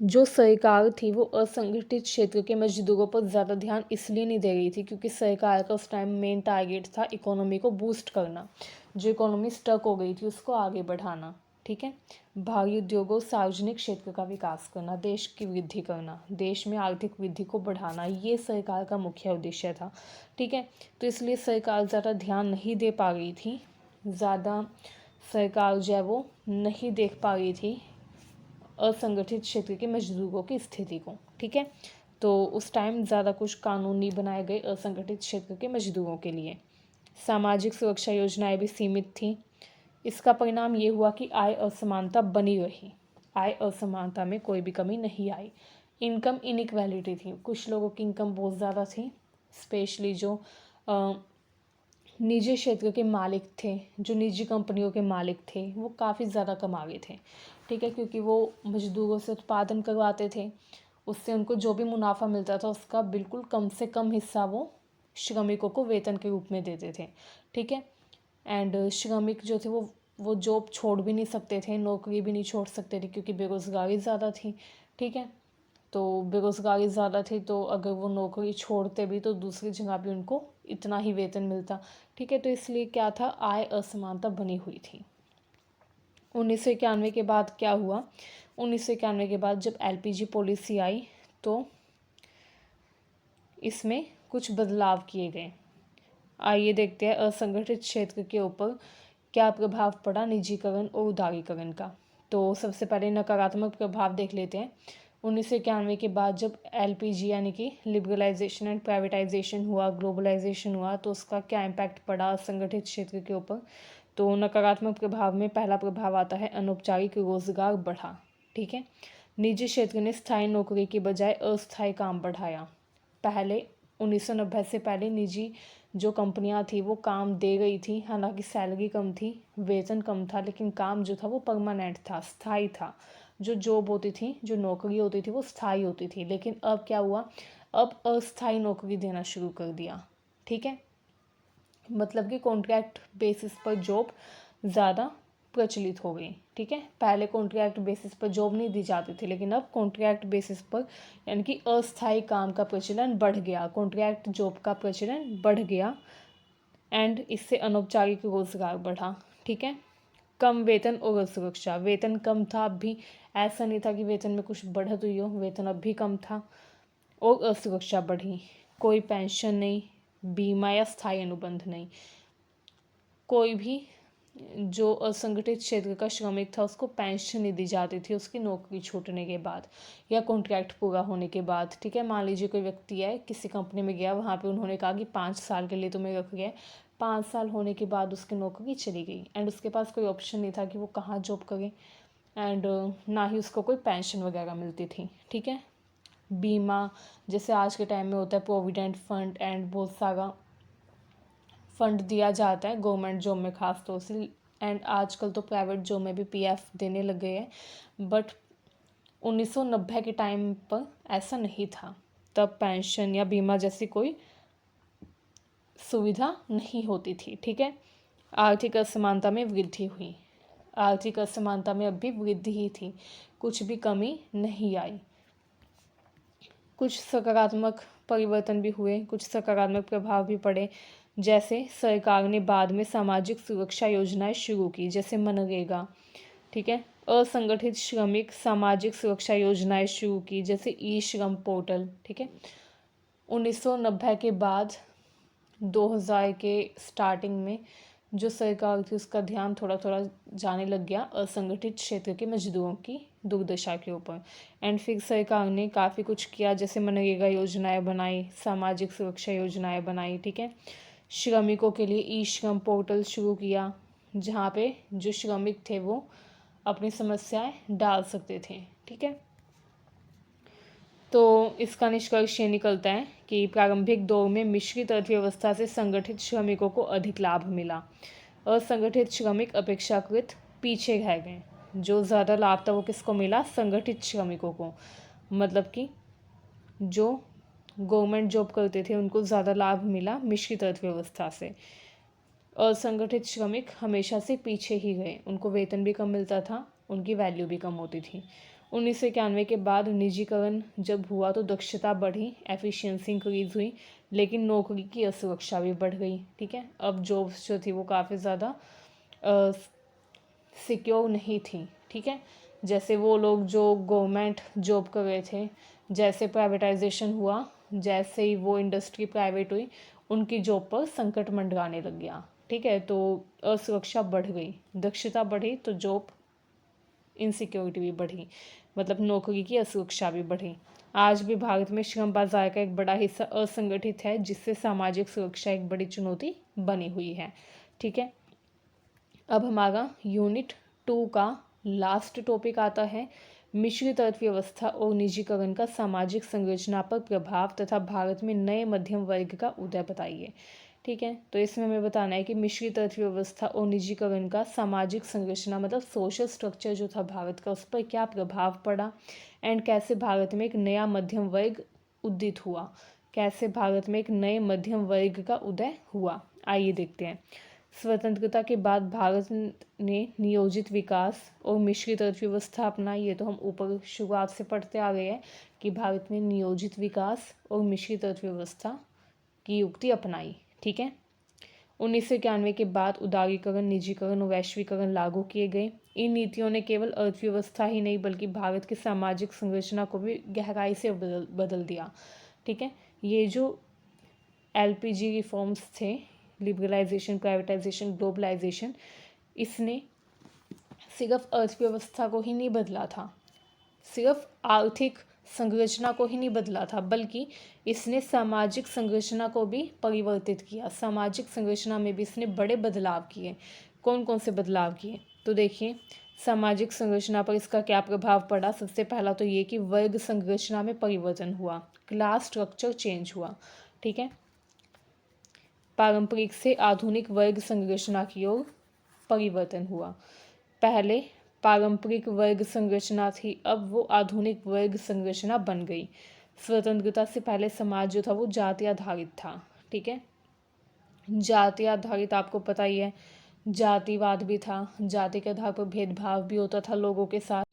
जो सरकार थी वो असंगठित क्षेत्र के मजदूरों पर ज़्यादा ध्यान इसलिए नहीं दे रही थी क्योंकि सरकार का उस टाइम मेन टारगेट था इकोनॉमी को बूस्ट करना, जो इकोनॉमी स्टक हो गई थी उसको आगे बढ़ाना, ठीक है। भारी उद्योगों सार्वजनिक क्षेत्र का विकास करना, देश की वृद्धि करना, देश में आर्थिक वृद्धि को बढ़ाना, ये सरकार का मुख्य उद्देश्य था, ठीक है। तो इसलिए सरकार ज़्यादा ध्यान नहीं दे पा रही थी, ज़्यादा सरकार जो है वो नहीं देख पा रही थी असंगठित क्षेत्र के मजदूरों की स्थिति को, ठीक है। तो उस टाइम ज़्यादा कुछ कानून नहीं बनाए गए असंगठित क्षेत्र के मजदूरों के लिए। सामाजिक सुरक्षा योजनाएं भी सीमित थीं। इसका परिणाम ये हुआ कि आय असमानता बनी रही, आय असमानता में कोई भी कमी नहीं आई। इनकम इनइक्वालिटी थी, कुछ लोगों की इनकम बहुत ज़्यादा थी, स्पेशली जो निजी क्षेत्र के मालिक थे, जो निजी कंपनियों के मालिक थे, वो काफ़ी ज़्यादा कमा रहे थे, ठीक है, क्योंकि वो मजदूरों से उत्पादन करवाते थे, उससे उनको जो भी मुनाफा मिलता था उसका बिल्कुल कम से कम हिस्सा वो श्रमिकों को वेतन के रूप में देते थे, ठीक है। एंड श्रमिक जो थे वो जॉब छोड़ भी नहीं सकते थे, नौकरी भी नहीं छोड़ सकते थे क्योंकि बेरोज़गारी ज़्यादा थी, ठीक है। तो बेरोज़गारी ज़्यादा थी तो अगर वो नौकरी छोड़ते भी तो दूसरी जगह भी उनको इतना ही वेतन मिलता, ठीक है। तो इसलिए क्या था, आय असमानता बनी हुई थी। 1991 के बाद क्या हुआ, 1991 के बाद जब एलपीजी पॉलिसी आई तो इसमें कुछ बदलाव किए गए। आइए देखते हैं असंगठित क्षेत्र के ऊपर क्या प्रभाव पड़ा निजीकरण और उदारीकरण का। तो सबसे पहले नकारात्मक प्रभाव देख लेते हैं। 1991 के बाद जब एलपीजी यानी कि लिबरलाइजेशन एंड प्राइवेटाइजेशन हुआ, ग्लोबलाइजेशन हुआ, तो उसका क्या इम्पैक्ट पड़ा असंगठित क्षेत्र के ऊपर। तो नकारात्मक प्रभाव में पहला प्रभाव आता है अनौपचारिक रोजगार बढ़ा, ठीक है। निजी क्षेत्र ने स्थायी नौकरी की बजाय अस्थायी काम बढ़ाया। पहले 1990 से पहले निजी जो कंपनियां थी वो काम दे गई थी, हालांकि सैलरी कम थी, वेतन कम था, लेकिन काम जो था वो परमानेंट था, स्थायी था। जो जॉब होती थी, जो नौकरी होती थी वो स्थायी होती थी। लेकिन अब क्या हुआ, अब अस्थायी नौकरी देना शुरू कर दिया, ठीक है। मतलब कि कॉन्ट्रैक्ट बेसिस पर जॉब ज़्यादा प्रचलित हो गई, ठीक है। पहले कॉन्ट्रैक्ट बेसिस पर जॉब नहीं दी जाती थी, लेकिन अब कॉन्ट्रैक्ट बेसिस पर यानी कि अस्थायी काम का प्रचलन बढ़ गया, कॉन्ट्रैक्ट जॉब का प्रचलन बढ़ गया एंड इससे अनौपचारिक रोजगार बढ़ा, ठीक है। कम वेतन और असुरक्षा, वेतन कम था, अब भी ऐसा नहीं था कि वेतन में कुछ बढ़त हुई हो, वेतन अब भी कम था और असुरक्षा बढ़ी। कोई पेंशन नहीं, बीमा या स्थायी अनुबंध नहीं, कोई भी जो असंगठित क्षेत्र का श्रमिक था उसको पेंशन नहीं दी जाती थी उसकी नौकरी छूटने के बाद या कॉन्ट्रैक्ट पूरा होने के बाद। ठीक है, मान लीजिए कोई व्यक्ति है किसी कंपनी में गया, वहाँ पे उन्होंने कहा कि 5 साल के लिए तुम्हें रख गया, 5 साल होने के बाद उसकी नौकरी चली गई एंड उसके पास कोई ऑप्शन नहीं था कि वो कहाँ जॉब करे एंड ना ही उसको कोई पेंशन वगैरह मिलती थी। ठीक है, बीमा जैसे आज के टाइम में होता है प्रोविडेंट फंड एंड बहुत सारा फंड दिया जाता है गवर्नमेंट जॉब में ख़ास तौर से, एंड आजकल तो प्राइवेट जॉब में भी पीएफ देने लग गए हैं। बट 1990 के टाइम पर ऐसा नहीं था, तब पेंशन या बीमा जैसी कोई सुविधा नहीं होती थी। ठीक है, आर्थिक असमानता में वृद्धि हुई, आर्थिक असमानता में अब भी वृद्धि ही थी, कुछ भी कमी नहीं आई। कुछ सकारात्मक परिवर्तन भी हुए, कुछ सकारात्मक प्रभाव भी पड़े, जैसे सरकार ने बाद में सामाजिक सुरक्षा योजनाएं शुरू की जैसे मनरेगा। ठीक है, असंगठित श्रमिक सामाजिक सुरक्षा योजनाएं शुरू की जैसे ई श्रम पोर्टल। ठीक है, 1990 के बाद 2000 के स्टार्टिंग में जो सरकार थी उसका ध्यान थोड़ा थोड़ा जाने लग गया असंगठित क्षेत्र के मजदूरों की दुर्दशा के ऊपर, एंड फिर सरकार ने काफ़ी कुछ किया जैसे मनरेगा योजनाएं बनाई, सामाजिक सुरक्षा योजनाएं बनाई। ठीक है, श्रमिकों के लिए ई श्रम पोर्टल शुरू किया जहाँ पे जो श्रमिक थे वो अपनी समस्याएं डाल सकते थे। ठीक है, तो इसका निष्कर्ष ये निकलता है कि प्रारंभिक दौर में मिश्रित अर्थव्यवस्था से संगठित श्रमिकों को अधिक लाभ मिला, असंगठित श्रमिक अपेक्षाकृत पीछे रह गए। जो ज़्यादा लाभ था वो किसको मिला? संगठित श्रमिकों को, मतलब कि जो गवर्नमेंट जॉब करते थे उनको ज़्यादा लाभ मिला मिश्रित अर्थव्यवस्था से। असंगठित श्रमिक हमेशा से पीछे ही गए, उनको वेतन भी कम मिलता था, उनकी वैल्यू भी कम होती थी। 1991 के बाद निजीकरण जब हुआ तो दक्षता बढ़ी, एफिशिएंसी इंक्रीज हुई, लेकिन नौकरी की असुरक्षा भी बढ़ गई। ठीक है, अब जॉब्स जो थी वो काफ़ी ज़्यादा सिक्योर नहीं थी। ठीक है, जैसे वो लोग जो गवर्नमेंट जॉब कर रहे थे, जैसे प्राइवेटाइजेशन हुआ, जैसे ही वो इंडस्ट्री प्राइवेट हुई, उनकी जॉब पर संकट मंडराने लग गया। ठीक है, तो असुरक्षा बढ़ गई, दक्षता बढ़ी तो जॉब इनसिक्योरिटी भी बढ़ी, मतलब नौकरी की असुरक्षा भी बढ़ी। आज भी भारत में श्रम बाजार का एक बड़ा हिस्सा असंगठित है, जिससे सामाजिक सुरक्षा एक बड़ी चुनौती बनी हुई है। ठीक है, अब हमारा यूनिट 2 का लास्ट टॉपिक आता है मिश्रित अर्थव्यवस्था और निजीकरण का सामाजिक संरचना पर प्रभाव तथा भारत में नए मध्यम वर्ग का उदय बताइए। ठीक है, तो इसमें हमें बताना है कि मिश्रित अर्थव्यवस्था और निजीकरण का सामाजिक संरचना मतलब सोशल स्ट्रक्चर जो था भारत का, उस पर क्या प्रभाव पड़ा एंड कैसे भारत में एक नया मध्यम वर्ग उदित हुआ, कैसे भारत में एक नए मध्यम वर्ग का उदय हुआ। आइए देखते हैं। स्वतंत्रता के बाद भारत ने नियोजित विकास और मिश्रित अर्थव्यवस्था अपनाई। ये तो हम ऊपर शुरुआत से पढ़ते आ गए हैं कि भारत ने नियोजित विकास और मिश्रित अर्थव्यवस्था की युक्ति अपनाई। ठीक है, 1991 के बाद उदारीकरण, निजीकरण और वैश्वीकरण लागू किए गए। इन नीतियों ने केवल अर्थव्यवस्था ही नहीं बल्कि भारत की सामाजिक संरचना को भी गहराई से बदल दिया। ठीक है, ये जो एलपीजी रिफॉर्म्स थे, लिबरलाइजेशन, प्राइवेटाइजेशन, ग्लोबलाइजेशन, इसने सिर्फ अर्थव्यवस्था को ही नहीं बदला था, सिर्फ आर्थिक संरचना को ही नहीं बदला था, बल्कि इसने सामाजिक संरचना को भी परिवर्तित किया। सामाजिक संरचना में भी इसने बड़े बदलाव किए। कौन कौन से बदलाव किए? तो देखिए, सामाजिक संरचना पर इसका क्या प्रभाव पड़ा। सबसे पहला तो ये कि वर्ग संरचना में परिवर्तन हुआ, क्लास स्ट्रक्चर चेंज हुआ। ठीक है, पारंपरिक से आधुनिक वर्ग संरचना की ओर परिवर्तन हुआ। पहले पारंपरिक वर्ग संरचना थी, अब वो आधुनिक वर्ग संरचना बन गई। स्वतंत्रता से पहले समाज जो था वो जाति आधारित था। ठीक है, जाति आधारित आपको पता ही है, जातिवाद भी था, जाति के आधार पर भेदभाव भी होता था लोगों के साथ।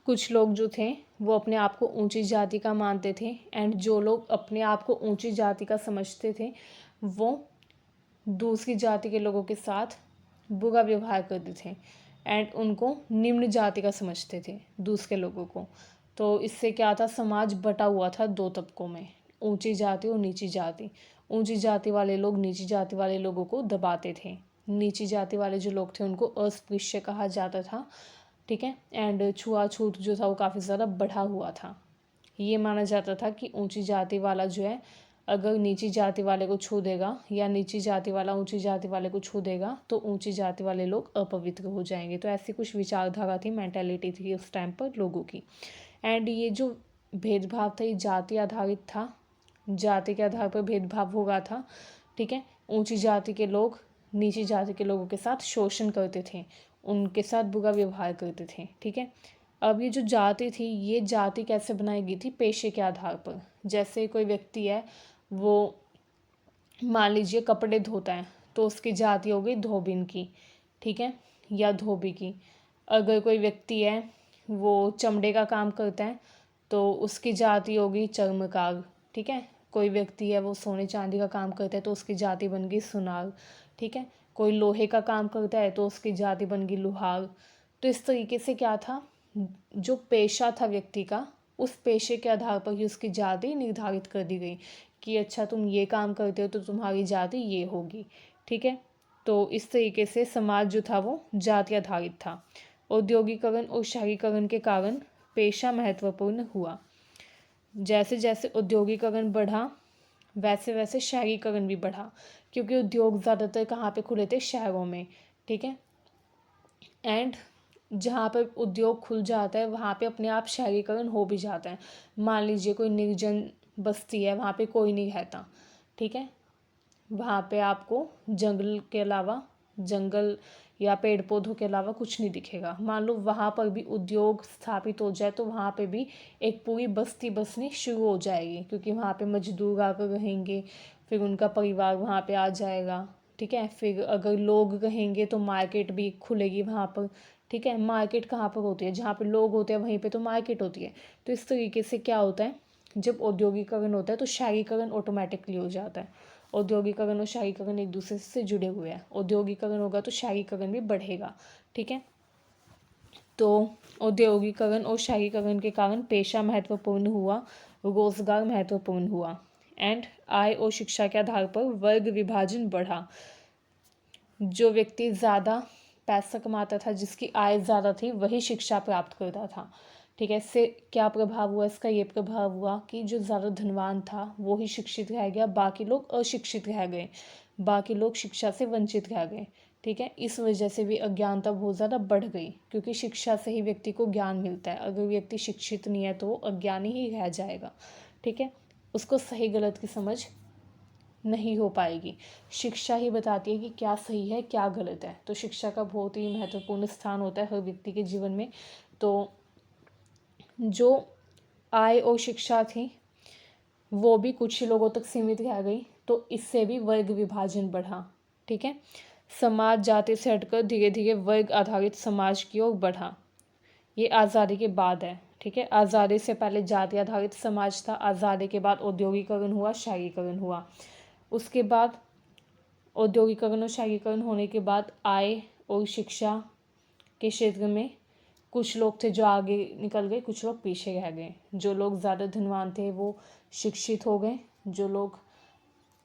कुछ लोग जो थे वो अपने आप को ऊंची जाति का मानते थे, एंड जो लोग अपने आप को ऊंची जाति का समझते थे वो दूसरी जाति के लोगों के साथ बुरा व्यवहार करते थे एंड उनको निम्न जाति का समझते थे दूसरे लोगों को। तो इससे क्या था, समाज बटा हुआ था दो तबकों में, ऊंची जाति और नीची जाति। ऊंची जाति वाले लोग नीची जाति वाले लोगों को दबाते थे नीची जाति वाले जो लोग थे उनको अस्पृश्य कहा जाता था, ठीक है। एंड छुआछूत जो था वो काफ़ी ज़्यादा बढ़ा हुआ था। ये माना जाता था कि ऊंची जाति वाला जो है अगर नीची जाति वाले को छू देगा या नीची जाति वाला ऊंची जाति वाले को छू देगा तो ऊंची जाति वाले लोग अपवित्र हो जाएंगे। तो ऐसी कुछ विचारधारा थी, मेंटालिटी थी उस टाइम पर लोगों की। एंड ये जो भेदभाव था ये जाति आधारित था, जाति के आधार पर भेदभाव हो रहा था, ठीक है। ऊंची जाति के लोग नीची जाति के लोगों के साथ शोषण करते थे, उनके साथ बुरा व्यवहार करते थे, ठीक है। अब ये जो जाति थी ये जाति कैसे बनाई गई थी, पेशे के आधार पर। जैसे कोई व्यक्ति है वो मान लीजिए कपड़े धोता है तो उसकी जाति हो गई धोबिन की, ठीक है, या धोबी की। अगर कोई व्यक्ति है वो चमड़े का काम करता है तो उसकी जाति होगी चर्मकार, ठीक है। कोई व्यक्ति है वो सोने चांदी का काम करता है तो उसकी जाति बन गई सुनार, ठीक है। कोई लोहे का काम करता है तो उसकी जाति बन गई लुहार। तो इस तरीके से क्या था, जो पेशा था व्यक्ति का उस पेशे के आधार पर ही उसकी जाति निर्धारित कर दी गई कि अच्छा तुम ये काम करते हो तो तुम्हारी जाति ये होगी, ठीक है। तो इस तरीके से समाज जो था वो जाति आधारित था। औद्योगिकरण और शहरीकरण के कारण पेशा महत्वपूर्ण हुआ। जैसे जैसे औद्योगिकरण बढ़ा वैसे वैसे शहरीकरण भी बढ़ा, क्योंकि उद्योग ज़्यादातर कहाँ पे खुले थे, शहरों में, ठीक है। एंड जहाँ पर उद्योग खुल जाता है वहाँ पे अपने आप शहरीकरण हो भी जाता है। मान लीजिए कोई निर्जन बस्ती है, वहाँ पे कोई नहीं रहता, ठीक है। वहाँ पे आपको जंगल या पेड़ पौधों के अलावा कुछ नहीं दिखेगा। मान लो वहाँ पर भी उद्योग स्थापित हो जाए तो वहाँ पे भी एक पूरी बस्ती बसनी शुरू हो जाएगी, क्योंकि वहाँ पे मजदूर आकर रहेंगे, फिर उनका परिवार वहाँ पे आ जाएगा, ठीक है। फिर अगर लोग रहेंगे तो मार्केट भी खुलेगी वहाँ पर, ठीक है। मार्केट कहाँ पर होती है, जहाँ पर लोग होते हैं वहीं पर तो मार्केट होती है। तो इस तरीके से क्या होता है, जब औद्योगिकरण होता है तो शहरीकरण ऑटोमेटिकली हो जाता है। औद्योगिकरण और शहरीकरण एक दूसरे से जुड़े हुए हैं। औद्योगिकरण होगा तो शहरीकरण भी बढ़ेगा, ठीक है। तो औद्योगिकरण और शहरीकरण के कारण पेशा महत्वपूर्ण हुआ, रोजगार महत्वपूर्ण हुआ। एंड आय और शिक्षा के आधार पर वर्ग विभाजन बढ़ा। जो व्यक्ति ज़्यादा पैसा कमाता था, जिसकी आय ज़्यादा थी, वही शिक्षा प्राप्त करता था, ठीक है। इससे क्या प्रभाव हुआ, इसका ये प्रभाव हुआ कि जो ज़्यादा धनवान था वो ही शिक्षित रह गया, बाकी लोग अशिक्षित रह गए, बाकी लोग शिक्षा से वंचित रह गए, ठीक है। इस वजह से भी अज्ञानता बहुत ज़्यादा बढ़ गई, क्योंकि शिक्षा से ही व्यक्ति को ज्ञान मिलता है। अगर व्यक्ति शिक्षित नहीं है तो वो अज्ञानी ही रह जाएगा, ठीक है। उसको सही गलत की समझ नहीं हो पाएगी। शिक्षा ही बताती है कि क्या सही है क्या गलत है। तो शिक्षा का बहुत ही महत्वपूर्ण स्थान होता है हर व्यक्ति के जीवन में। तो जो आय और शिक्षा थी वो भी कुछ ही लोगों तक सीमित रह गई, तो इससे भी वर्ग विभाजन बढ़ा, ठीक है। समाज जाति से हटकर धीरे धीरे वर्ग आधारित समाज की ओर बढ़ा। ये आज़ादी के बाद है, ठीक है। आज़ादी से पहले जाति आधारित समाज था, आज़ादी के बाद औद्योगिकरण हुआ, शहरीकरण हुआ। उसके बाद औद्योगिकरण और शहरीकरण होने के बाद आय और शिक्षा के क्षेत्र में कुछ लोग थे जो आगे निकल गए, कुछ लोग पीछे रह गए। जो लोग ज़्यादा धनवान थे वो शिक्षित हो गए, जो लोग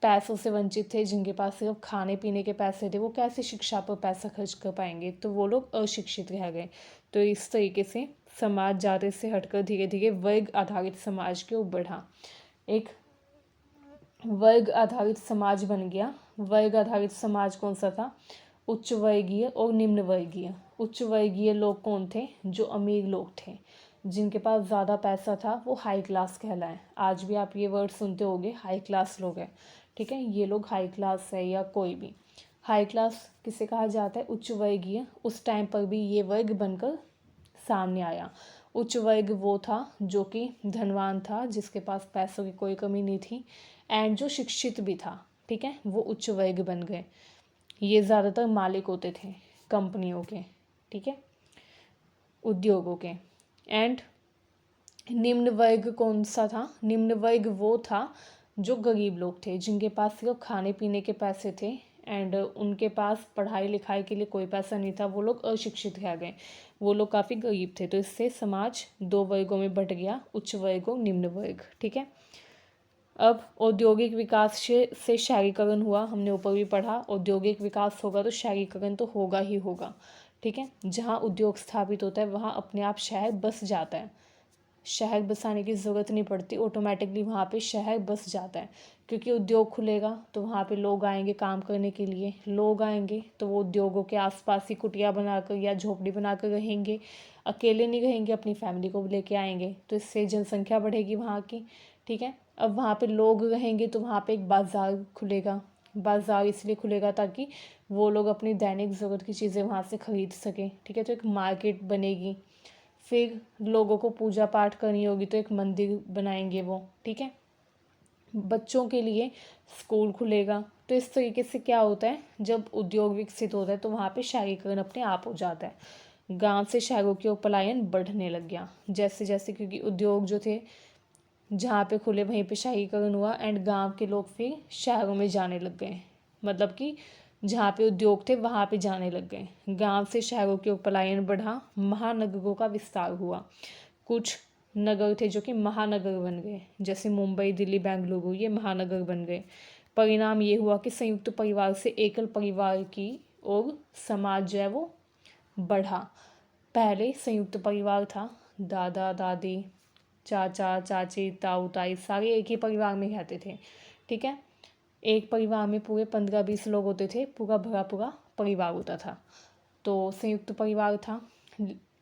पैसों से वंचित थे, जिनके पास सिर्फ खाने पीने के पैसे थे, वो कैसे शिक्षा पर पैसा खर्च कर पाएंगे, तो वो लोग अशिक्षित रह गए। तो इस तरीके से समाज जाति से हटकर धीरे धीरे वर्ग आधारित समाज की ओर बढ़ा। एक वर्ग आधारित समाज बन गया। वर्ग आधारित समाज कौन सा था, उच्च वर्गीय और निम्न वर्गीय। उच्च वर्गीय लोग कौन थे, जो अमीर लोग थे, जिनके पास ज़्यादा पैसा था, वो हाई क्लास कहलाए। आज भी आप ये वर्ड सुनते होंगे, हाई क्लास लोग हैं, ठीक है। ये लोग हाई क्लास है या कोई भी। हाई क्लास किसे कहा जाता है, उच्च वर्गीय। उस टाइम पर भी ये वर्ग बनकर सामने आया। उच्च वर्ग वो था जो कि धनवान था, जिसके पास पैसों की कोई कमी नहीं थी, एंड जो शिक्षित भी था, ठीक है, वो उच्च वर्ग बन गए। ये ज़्यादातर मालिक होते थे कंपनियों के, ठीक है, उद्योगों के। एंड निम्न वर्ग कौन सा था, निम्न वर्ग वो था जो गरीब लोग थे, जिनके पास सिर्फ खाने पीने के पैसे थे, एंड उनके पास पढ़ाई लिखाई के लिए कोई पैसा नहीं था, वो लोग अशिक्षित रह गए, वो लोग काफ़ी गरीब थे। तो इससे समाज दो वर्गों में बट गया, उच्च वर्ग और निम्न वर्ग, ठीक है। अब औद्योगिक विकास से शहरीकरण हुआ, हमने ऊपर भी पढ़ा, औद्योगिक विकास होगा तो शहरीकरण तो होगा ही होगा, ठीक है। जहाँ उद्योग स्थापित होता है वहाँ अपने आप शहर बस जाता है, शहर बसाने की ज़रूरत नहीं पड़ती, ऑटोमेटिकली वहाँ पे शहर बस जाता है, क्योंकि उद्योग खुलेगा तो वहाँ पे लोग आएंगे काम करने के लिए, लोग आएंगे तो वो उद्योगों के आसपास ही कुटिया बनाकर या झोपड़ी बनाकर रहेंगे, अकेले नहीं रहेंगे, अपनी फैमिली को भी लेके आएंगे, तो इससे जनसंख्या बढ़ेगी वहाँ की, ठीक है। अब वहाँ पे लोग रहेंगे तो वहाँ पे एक बाज़ार खुलेगा, बाज़ार इसलिए खुलेगा ताकि वो लोग अपनी दैनिक ज़रूरत की चीज़ें वहाँ से ख़रीद सकें, ठीक है। तो एक मार्केट बनेगी, फिर लोगों को पूजा पाठ करनी होगी तो एक मंदिर बनाएंगे वो, ठीक है। बच्चों के लिए स्कूल खुलेगा। तो इस तरीके से क्या होता है, जब उद्योग विकसित होता है तो वहाँ पे शहरीकरण अपने आप हो जाता है, गांव से शहरों की ओर पलायन बढ़ने लग गया जैसे जैसे, क्योंकि उद्योग जो थे जहाँ पे खुले वहीं पे शहरीकरण हुआ, एंड गांव के लोग फिर शहरों में जाने लग गए, मतलब कि जहाँ पे उद्योग थे वहाँ पे जाने लग गए, गांव से शहरों की ओर पलायन बढ़ा, महानगरों का विस्तार हुआ, कुछ नगर थे जो कि महानगर बन गए, जैसे मुंबई, दिल्ली, बेंगलुरु, ये महानगर बन गए। परिणाम ये हुआ कि संयुक्त परिवार से एकल परिवार की ओर समाज जो है वो बढ़ा। पहले संयुक्त परिवार था, दादा दादी, चाचा चाची, ताऊ ताई सारे एक ही परिवार में रहते थे, ठीक है। एक परिवार में पूरे 15-20 लोग होते थे, पूरा भरा पूरा परिवार होता था, तो संयुक्त परिवार था,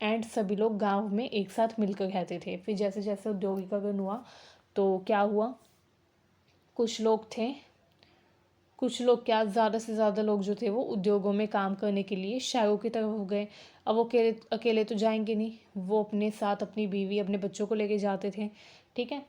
एंड सभी लोग गांव में एक साथ मिलकर रहते थे। फिर जैसे जैसे औद्योगिकरण हुआ तो क्या हुआ, कुछ लोग थे, कुछ लोग क्या, ज़्यादा से ज़्यादा लोग जो थे वो उद्योगों में काम करने के लिए शहरों की तरफ हो गए। अब वो अकेले अकेले तो जाएंगे नहीं, वो अपने साथ अपनी बीवी अपने बच्चों को लेके जाते थे, ठीक है।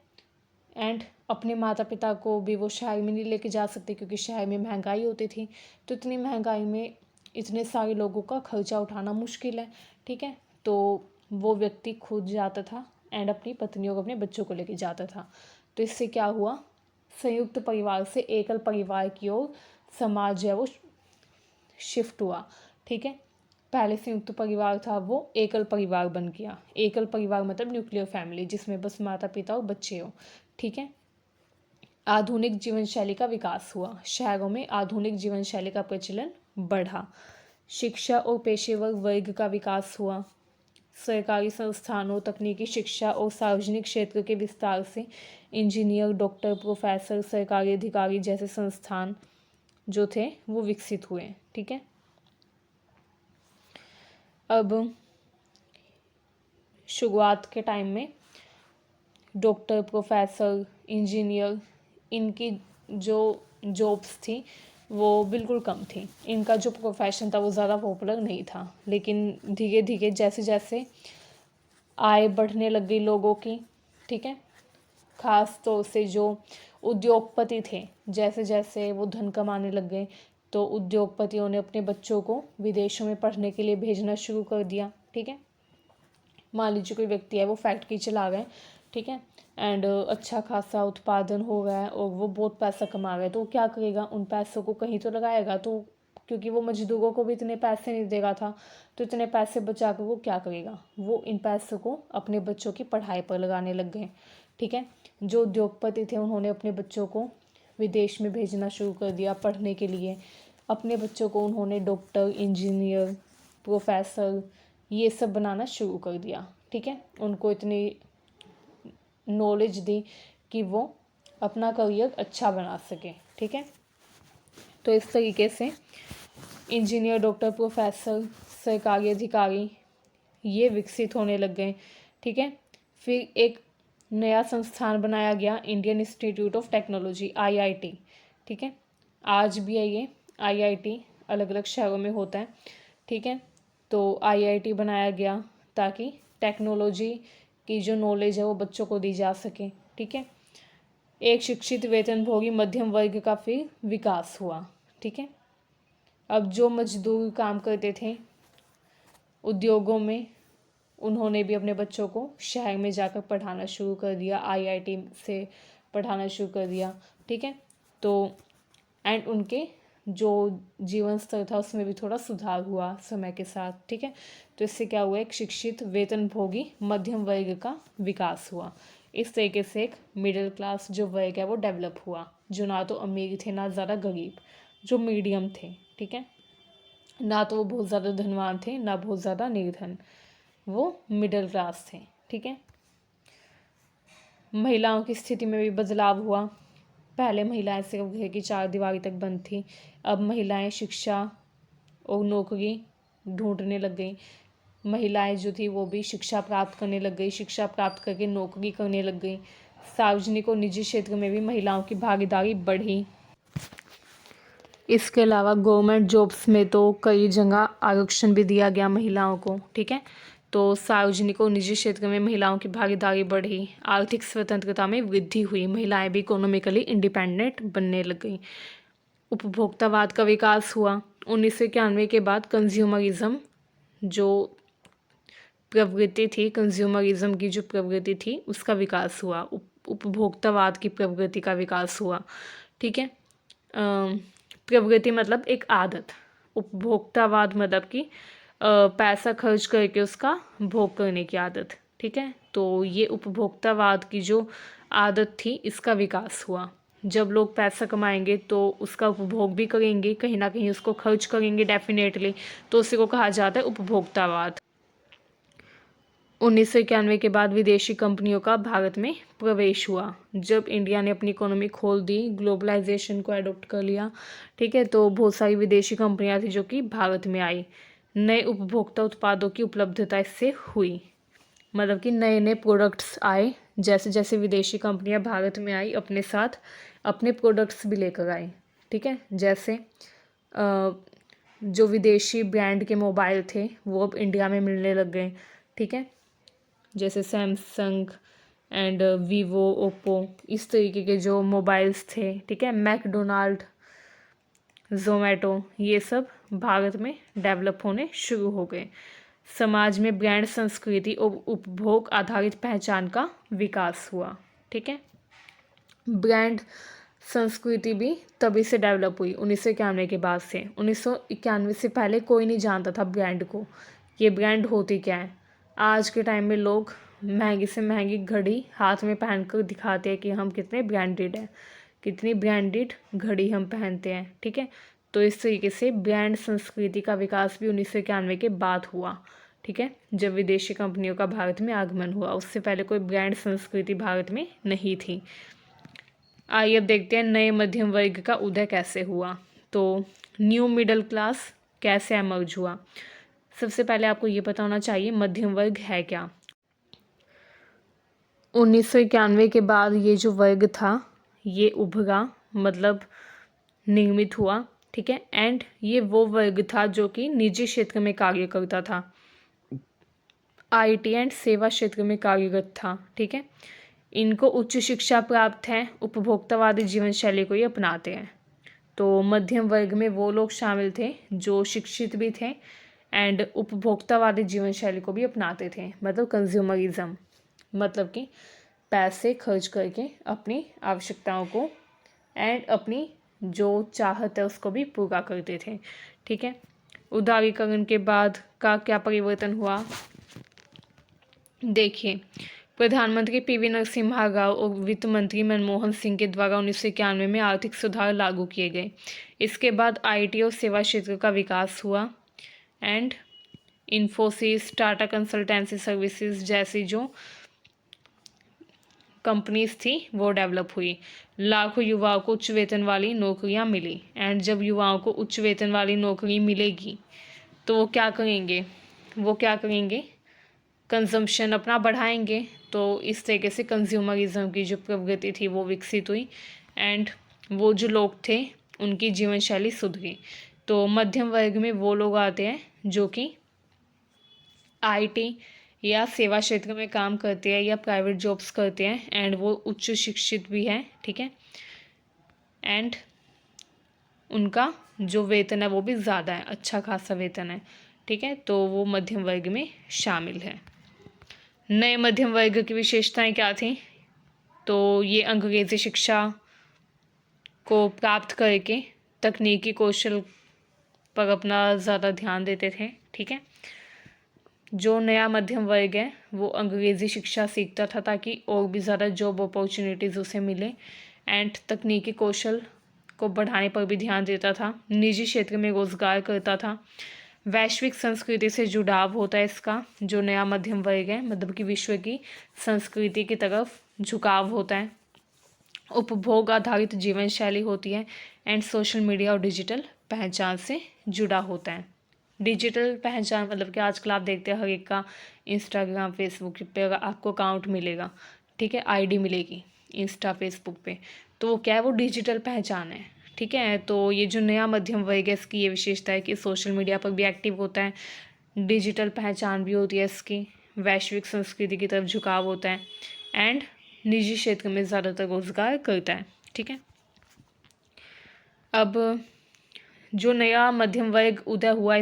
एंड अपने माता पिता को भी वो शहर में नहीं लेके जा सकते क्योंकि शहर में महंगाई होती थी, तो इतनी महंगाई में इतने सारे लोगों का खर्चा उठाना मुश्किल है, ठीक है। तो वो व्यक्ति खुद जाता था एंड अपनी पत्नियों को अपने बच्चों को लेके जाता था। तो इससे क्या हुआ, संयुक्त परिवार से एकल परिवार की ओर समाज जो है वो शिफ्ट हुआ, ठीक है। पहले संयुक्त परिवार था वो एकल परिवार बन गया, एकल परिवार मतलब न्यूक्लियर फैमिली जिसमें बस माता पिता और बच्चे हो, ठीक है। आधुनिक जीवन शैली का विकास हुआ, शहरों में आधुनिक जीवन शैली का प्रचलन बढ़ा, शिक्षा और पेशेवर वर्ग का विकास हुआ, सरकारी संस्थानों, तकनीकी शिक्षा और सार्वजनिक क्षेत्र के विस्तार से इंजीनियर, डॉक्टर, प्रोफेसर, सरकारी अधिकारी जैसे संस्थान जो थे वो विकसित हुए, ठीक है। अब शुरुआत के टाइम में डॉक्टर, प्रोफेसर, इंजीनियर, इनकी जो जॉब्स थी वो बिल्कुल कम थी, इनका जो प्रोफेशन था वो ज़्यादा पॉपुलर नहीं था। लेकिन धीरे धीरे जैसे जैसे आय बढ़ने लग गई लोगों की, ठीक है, ख़ास तौर से जो उद्योगपति थे, जैसे जैसे वो धन कमाने लग गए तो उद्योगपतियों ने अपने बच्चों को विदेशों में पढ़ने के लिए भेजना शुरू कर दिया, ठीक है। मान लीजिए कोई व्यक्ति है वो फैक्ट्री चला गए, ठीक है, एंड अच्छा खासा उत्पादन हो गया है और वो बहुत पैसा कमा गए, तो वो क्या करेगा, उन पैसों को कहीं तो लगाएगा, तो क्योंकि वो मजदूरों को भी इतने पैसे नहीं देगा था, तो इतने पैसे बचा कर वो क्या करेगा, वो इन पैसों को अपने बच्चों की पढ़ाई पर लगाने लग गए, ठीक है। जो उद्योगपति थे उन्होंने अपने बच्चों को विदेश में भेजना शुरू कर दिया पढ़ने के लिए, अपने बच्चों को उन्होंने डॉक्टर, इंजीनियर, प्रोफेसर ये सब बनाना शुरू कर दिया, ठीक है। उनको इतनी नॉलेज दी कि वो अपना करियर अच्छा बना सके, ठीक है। तो इस तरीके से इंजीनियर, डॉक्टर, प्रोफेसर, सरकारी अधिकारी ये विकसित होने लग गए, ठीक है। फिर एक नया संस्थान बनाया गया, Indian institute of technology, IIT, ठीक है। आज भी है ये IIT, अलग अलग शहरों में होता है, ठीक है। तो IIT बनाया गया ताकि टेक्नोलॉजी की जो नॉलेज है वो बच्चों को दी जा सके, ठीक है। एक शिक्षित वेतनभोगी मध्यम वर्ग का फिर विकास हुआ, ठीक है। अब जो मजदूर काम करते थे उद्योगों में उन्होंने भी अपने बच्चों को शहर में जाकर पढ़ाना शुरू कर दिया, IIT से पढ़ाना शुरू कर दिया, ठीक है। तो एंड उनके जो जीवन स्तर था उसमें भी थोड़ा सुधार हुआ समय के साथ, ठीक है। तो इससे क्या हुआ, एक शिक्षित वेतनभोगी मध्यम वर्ग का विकास हुआ। इस तरीके से एक मिडिल क्लास जो वर्ग है वो डेवलप हुआ, जो ना तो अमीर थे ना ज़्यादा गरीब, जो मीडियम थे, ठीक है। ना तो वो बहुत ज़्यादा धनवान थे ना बहुत ज़्यादा निर्धन, वो मिडिल क्लास थे, ठीक है। महिलाओं की स्थिति में भी बदलाव हुआ। पहले महिलाएं सिर्फ घर की चार दीवारी तक बंद थी, अब महिलाएं शिक्षा और नौकरी ढूंढने लग गई। महिलाएं जो थी वो भी शिक्षा प्राप्त करने लग गई, शिक्षा प्राप्त करके नौकरी करने लग गई। सार्वजनिक और निजी क्षेत्र में भी महिलाओं की भागीदारी बढ़ी। इसके अलावा गवर्नमेंट जॉब्स में तो कई जगह आरक्षण भी दिया गया महिलाओं को, ठीक है। तो सार्वजनिक और निजी क्षेत्र में महिलाओं की भागीदारी बढ़ी, आर्थिक स्वतंत्रता में वृद्धि हुई, महिलाएं भी इकोनॉमिकली इंडिपेंडेंट बनने लग गई। उपभोक्तावाद का विकास हुआ। 1991 के बाद कंज्यूमरिज्म जो प्रवृत्ति थी, कंज्यूमरिज्म की जो प्रवृत्ति थी उसका विकास हुआ, उपभोक्तावाद की प्रवृत्ति का विकास हुआ, ठीक है। प्रवृत्ति मतलब एक आदत, उपभोक्तावाद मतलब कि पैसा खर्च करके उसका भोग करने की आदत, ठीक है। तो ये उपभोक्तावाद की जो आदत थी इसका विकास हुआ। जब लोग पैसा कमाएंगे तो उसका उपभोग भी करेंगे, कहीं ना कहीं उसको खर्च करेंगे डेफिनेटली, तो उसी को कहा जाता है उपभोक्तावाद। 1991 के बाद विदेशी कंपनियों का भारत में प्रवेश हुआ। जब इंडिया ने अपनी इकोनॉमी खोल दी, ग्लोबलाइजेशन को अडॉप्ट कर लिया, ठीक है, तो बहुत सारी विदेशी कंपनियां थी जो कि भारत में आई। नए उपभोक्ता उत्पादों की उपलब्धता इससे हुई, मतलब कि नए नए प्रोडक्ट्स आए। जैसे जैसे विदेशी कंपनियां भारत में आई अपने साथ अपने प्रोडक्ट्स भी लेकर आई, ठीक है। जैसे जो विदेशी ब्रांड के मोबाइल थे वो अब इंडिया में मिलने लग गए, ठीक है। जैसे सैमसंग एंड वीवो, ओप्पो, इस तरीके के जो मोबाइल्स थे, ठीक है। मैकडोनाल्ड, जोमेटो, ये सब भारत में डेवलप होने शुरू हो गए। समाज में ब्रांड संस्कृति और उपभोग आधारित पहचान का विकास हुआ, ठीक है। ब्रांड संस्कृति भी तभी से डेवलप हुई 1991 के बाद से। 1991 से पहले कोई नहीं जानता था ब्रांड को, ये ब्रांड होती क्या है। आज के टाइम में लोग महंगी से महंगी घड़ी हाथ में पहनकर दिखाते हैं कि हम कितने ब्रांडेड हैं, कितनी ब्रांडेड घड़ी हम पहनते हैं, ठीक है। तो इस तरीके से ब्रांड संस्कृति का विकास भी 1991 के बाद हुआ, ठीक है, जब विदेशी कंपनियों का भारत में आगमन हुआ। उससे पहले कोई ब्रांड संस्कृति भारत में नहीं थी। आइए अब देखते हैं नए मध्यम वर्ग का उदय कैसे हुआ। तो न्यू मिडिल क्लास कैसे एमर्ज हुआ। सबसे पहले आपको ये पता होना चाहिए मध्यम वर्ग है क्या। 1991 के बाद ये जो वर्ग था ये उभरा, मतलब निर्मित हुआ, ठीक है। एंड ये वो वर्ग था जो कि निजी क्षेत्र में कार्य करता था, आईटी एंड सेवा क्षेत्र में कार्यरत था, ठीक है। इनको उच्च शिक्षा प्राप्त है, उपभोक्तावादी जीवन शैली को ही अपनाते हैं। तो मध्यम वर्ग में वो लोग शामिल थे जो शिक्षित भी थे एंड उपभोक्तावादी जीवन शैली को भी अपनाते थे, मतलब कंज्यूमरिज्म, मतलब कि पैसे खर्च करके अपनी आवश्यकताओं को एंड अपनी जो चाहत है उसको भी पूरा करते थे, ठीक है। उदारीकरण के बाद का क्या परिवर्तन हुआ, देखिए। प्रधानमंत्री पीवी नरसिम्हा राव और वित्त मंत्री मनमोहन सिंह के द्वारा 1991 में आर्थिक सुधार लागू किए गए। इसके बाद आईटी और सेवा क्षेत्र का विकास हुआ and Infosys, Tata consultancy services जैसी जो कंपनीज थी वो डेवलप हुई। लाखों युवाओं को उच्च वेतन वाली नौकरियां मिली एंड जब युवाओं को उच्च वेतन वाली नौकरी मिलेगी तो वो क्या करेंगे, कंजम्पशन अपना बढ़ाएंगे। तो इस तरीके से कंज्यूमरिज्म की जो प्रवृत्ति थी वो विकसित हुई एंड वो जो लोग थे उनकी जीवन शैली सुधरी। तो मध्यम वर्ग में वो लोग आते हैं जो कि आईटी या सेवा क्षेत्र में काम करते हैं या प्राइवेट जॉब्स करते हैं एंड वो उच्च शिक्षित भी हैं, ठीक है। एंड उनका जो वेतन है वो भी ज़्यादा है, अच्छा खासा वेतन है, ठीक है। तो वो मध्यम वर्ग में शामिल है। नए मध्यम वर्ग की विशेषताएं क्या थी, तो ये अंग्रेजी शिक्षा को प्राप्त करके तकनीकी कौशल पर अपना ज़्यादा ध्यान देते थे, ठीक है। जो नया मध्यम वर्ग है वो अंग्रेज़ी शिक्षा सीखता था ताकि और भी ज़्यादा जॉब अपॉर्चुनिटीज़ उसे मिले, एंड तकनीकी कौशल को बढ़ाने पर भी ध्यान देता था, निजी क्षेत्र में रोजगार करता था, वैश्विक संस्कृति से जुड़ाव होता है इसका, जो नया मध्यम वर्ग है मतलब कि विश्व की संस्कृति की तरफ झुकाव होता है, उपभोग आधारित जीवन शैली होती है, एंड सोशल मीडिया और डिजिटल पहचान से जुड़ा होता है। डिजिटल पहचान मतलब कि आजकल आप देखते हैं हर एक का इंस्टाग्राम फेसबुक पे आपको अकाउंट मिलेगा, ठीक है, आईडी मिलेगी इंस्टा फेसबुक पे, तो वो क्या है, वो डिजिटल पहचान है, ठीक है। तो ये जो नया मध्यम वर्ग है इसकी ये विशेषता है कि सोशल मीडिया पर भी एक्टिव होता है, डिजिटल पहचान भी होती है इसकी, वैश्विक संस्कृति की तरफ झुकाव होता है, एंड निजी क्षेत्र में ज़्यादातर रोजगार करता है, ठीक है। अब जो नया मध्यम वर्ग उदय हुआ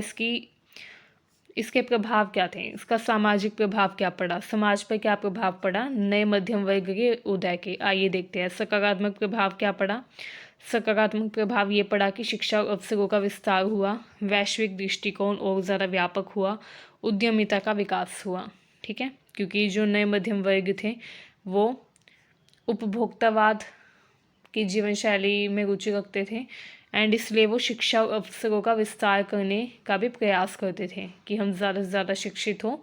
इसके प्रभाव क्या थे, इसका सामाजिक प्रभाव क्या पड़ा, समाज पर क्या प्रभाव पड़ा नए मध्यम वर्ग के उदय के, आइए देखते हैं। सकारात्मक प्रभाव क्या पड़ा, सकारात्मक प्रभाव ये पड़ा कि शिक्षा और अवसरों का विस्तार हुआ, वैश्विक दृष्टिकोण और ज़्यादा व्यापक हुआ, उद्यमिता का विकास हुआ, ठीक है, क्योंकि जो नए मध्यम वर्ग थे वो उपभोक्तावाद की जीवन शैली में रुचि रखते थे, एंड इसलिए वो शिक्षा और अवसरों का विस्तार करने का भी प्रयास करते थे कि हम ज़्यादा से ज़्यादा शिक्षित हों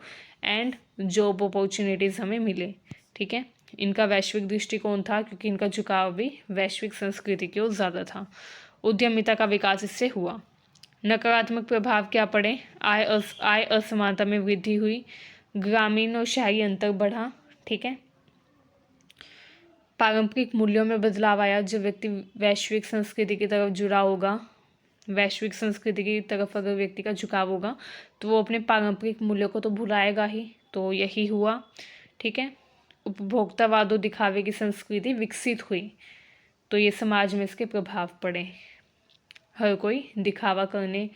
एंड जॉब अपॉर्चुनिटीज़ हमें मिले, ठीक है। इनका वैश्विक दृष्टिकोण था क्योंकि इनका झुकाव भी वैश्विक संस्कृति की ओर ज़्यादा था, उद्यमिता का विकास इससे हुआ। नकारात्मक प्रभाव क्या पड़े, आय असमानता में वृद्धि हुई, ग्रामीण और शहरी अंतर बढ़ा, ठीक है, पारंपरिक मूल्यों में बदलाव आया, जब व्यक्ति वैश्विक संस्कृति की तरफ जुड़ा होगा, वैश्विक संस्कृति की तरफ अगर व्यक्ति का झुकाव होगा तो वो अपने पारंपरिक मूल्यों को तो भुलाएगा ही, तो यही हुआ, ठीक है। उपभोक्तावाद और दिखावे की संस्कृति विकसित हुई, तो ये समाज में इसके प्रभाव पड़े, हर कोई दिखावा करने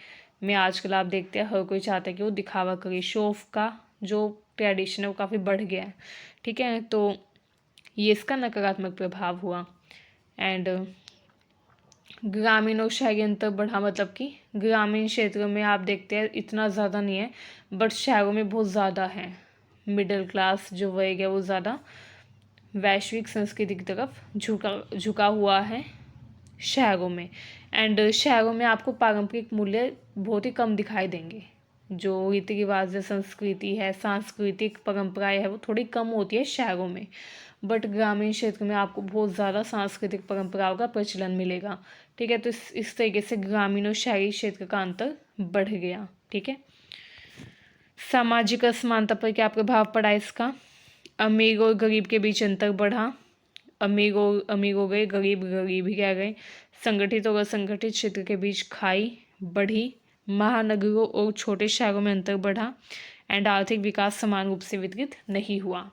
में, आजकल आप देखते हैं हर कोई चाहता है कि वो दिखावा करे, शो ऑफ का जो ट्रेडिशन है वो काफ़ी बढ़ गया है, ठीक है, तो ये इसका नकारात्मक प्रभाव हुआ। एंड ग्रामीण और शहरी अंतर बढ़ा, मतलब कि ग्रामीण क्षेत्रों में आप देखते हैं इतना ज़्यादा नहीं है, बट शहरों में बहुत ज़्यादा है, मिडिल क्लास जो वर्ग है वो ज़्यादा वैश्विक संस्कृति की तरफ झुका हुआ है शहरों में, एंड शहरों में आपको पारंपरिक मूल्य बहुत ही कम दिखाई देंगे, जो रीति रिवाज है, संस्कृति है, सांस्कृतिक परंपराएं है वो थोड़ी कम होती है शहरों में, बट ग्रामीण क्षेत्र में आपको बहुत ज़्यादा सांस्कृतिक परंपराओं का प्रचलन मिलेगा, ठीक है। तो इस तरीके से ग्रामीण और शहरी क्षेत्र का अंतर बढ़ गया, ठीक है। सामाजिक असमानता पर क्या प्रभाव पड़ा इसका, अमीर और गरीब के बीच अंतर बढ़ा, अमीर हो गए, गरीब ही रह गए, संगठित और असंगठित क्षेत्र के बीच खाई बढ़ी, महानगरों और छोटे शहरों में अंतर बढ़ा, एंड आर्थिक विकास समान रूप से वितरित नहीं हुआ।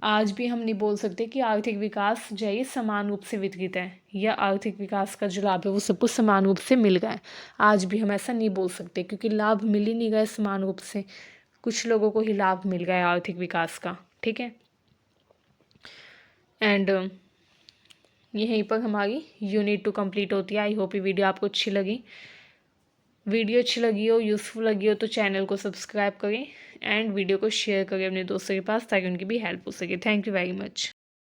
आज भी हम नहीं बोल सकते कि आर्थिक विकास जो है ये समान रूप से वितरित है या आर्थिक विकास का जो लाभ है वो सबको समान रूप से मिल गया है, आज भी हम ऐसा नहीं बोल सकते क्योंकि लाभ मिल ही नहीं गए समान रूप से, कुछ लोगों को ही लाभ मिल गया है आर्थिक विकास का, ठीक है। एंड यहीं पर हमारी यूनिट 2 कंप्लीट होती है। आई होप ये वीडियो आपको अच्छी लगी, वीडियो अच्छी लगी हो, यूज़फुल लगी हो तो चैनल को सब्सक्राइब करें एंड वीडियो को शेयर करें अपने दोस्तों के पास ताकि उनकी भी हेल्प हो सके। Thank you very much.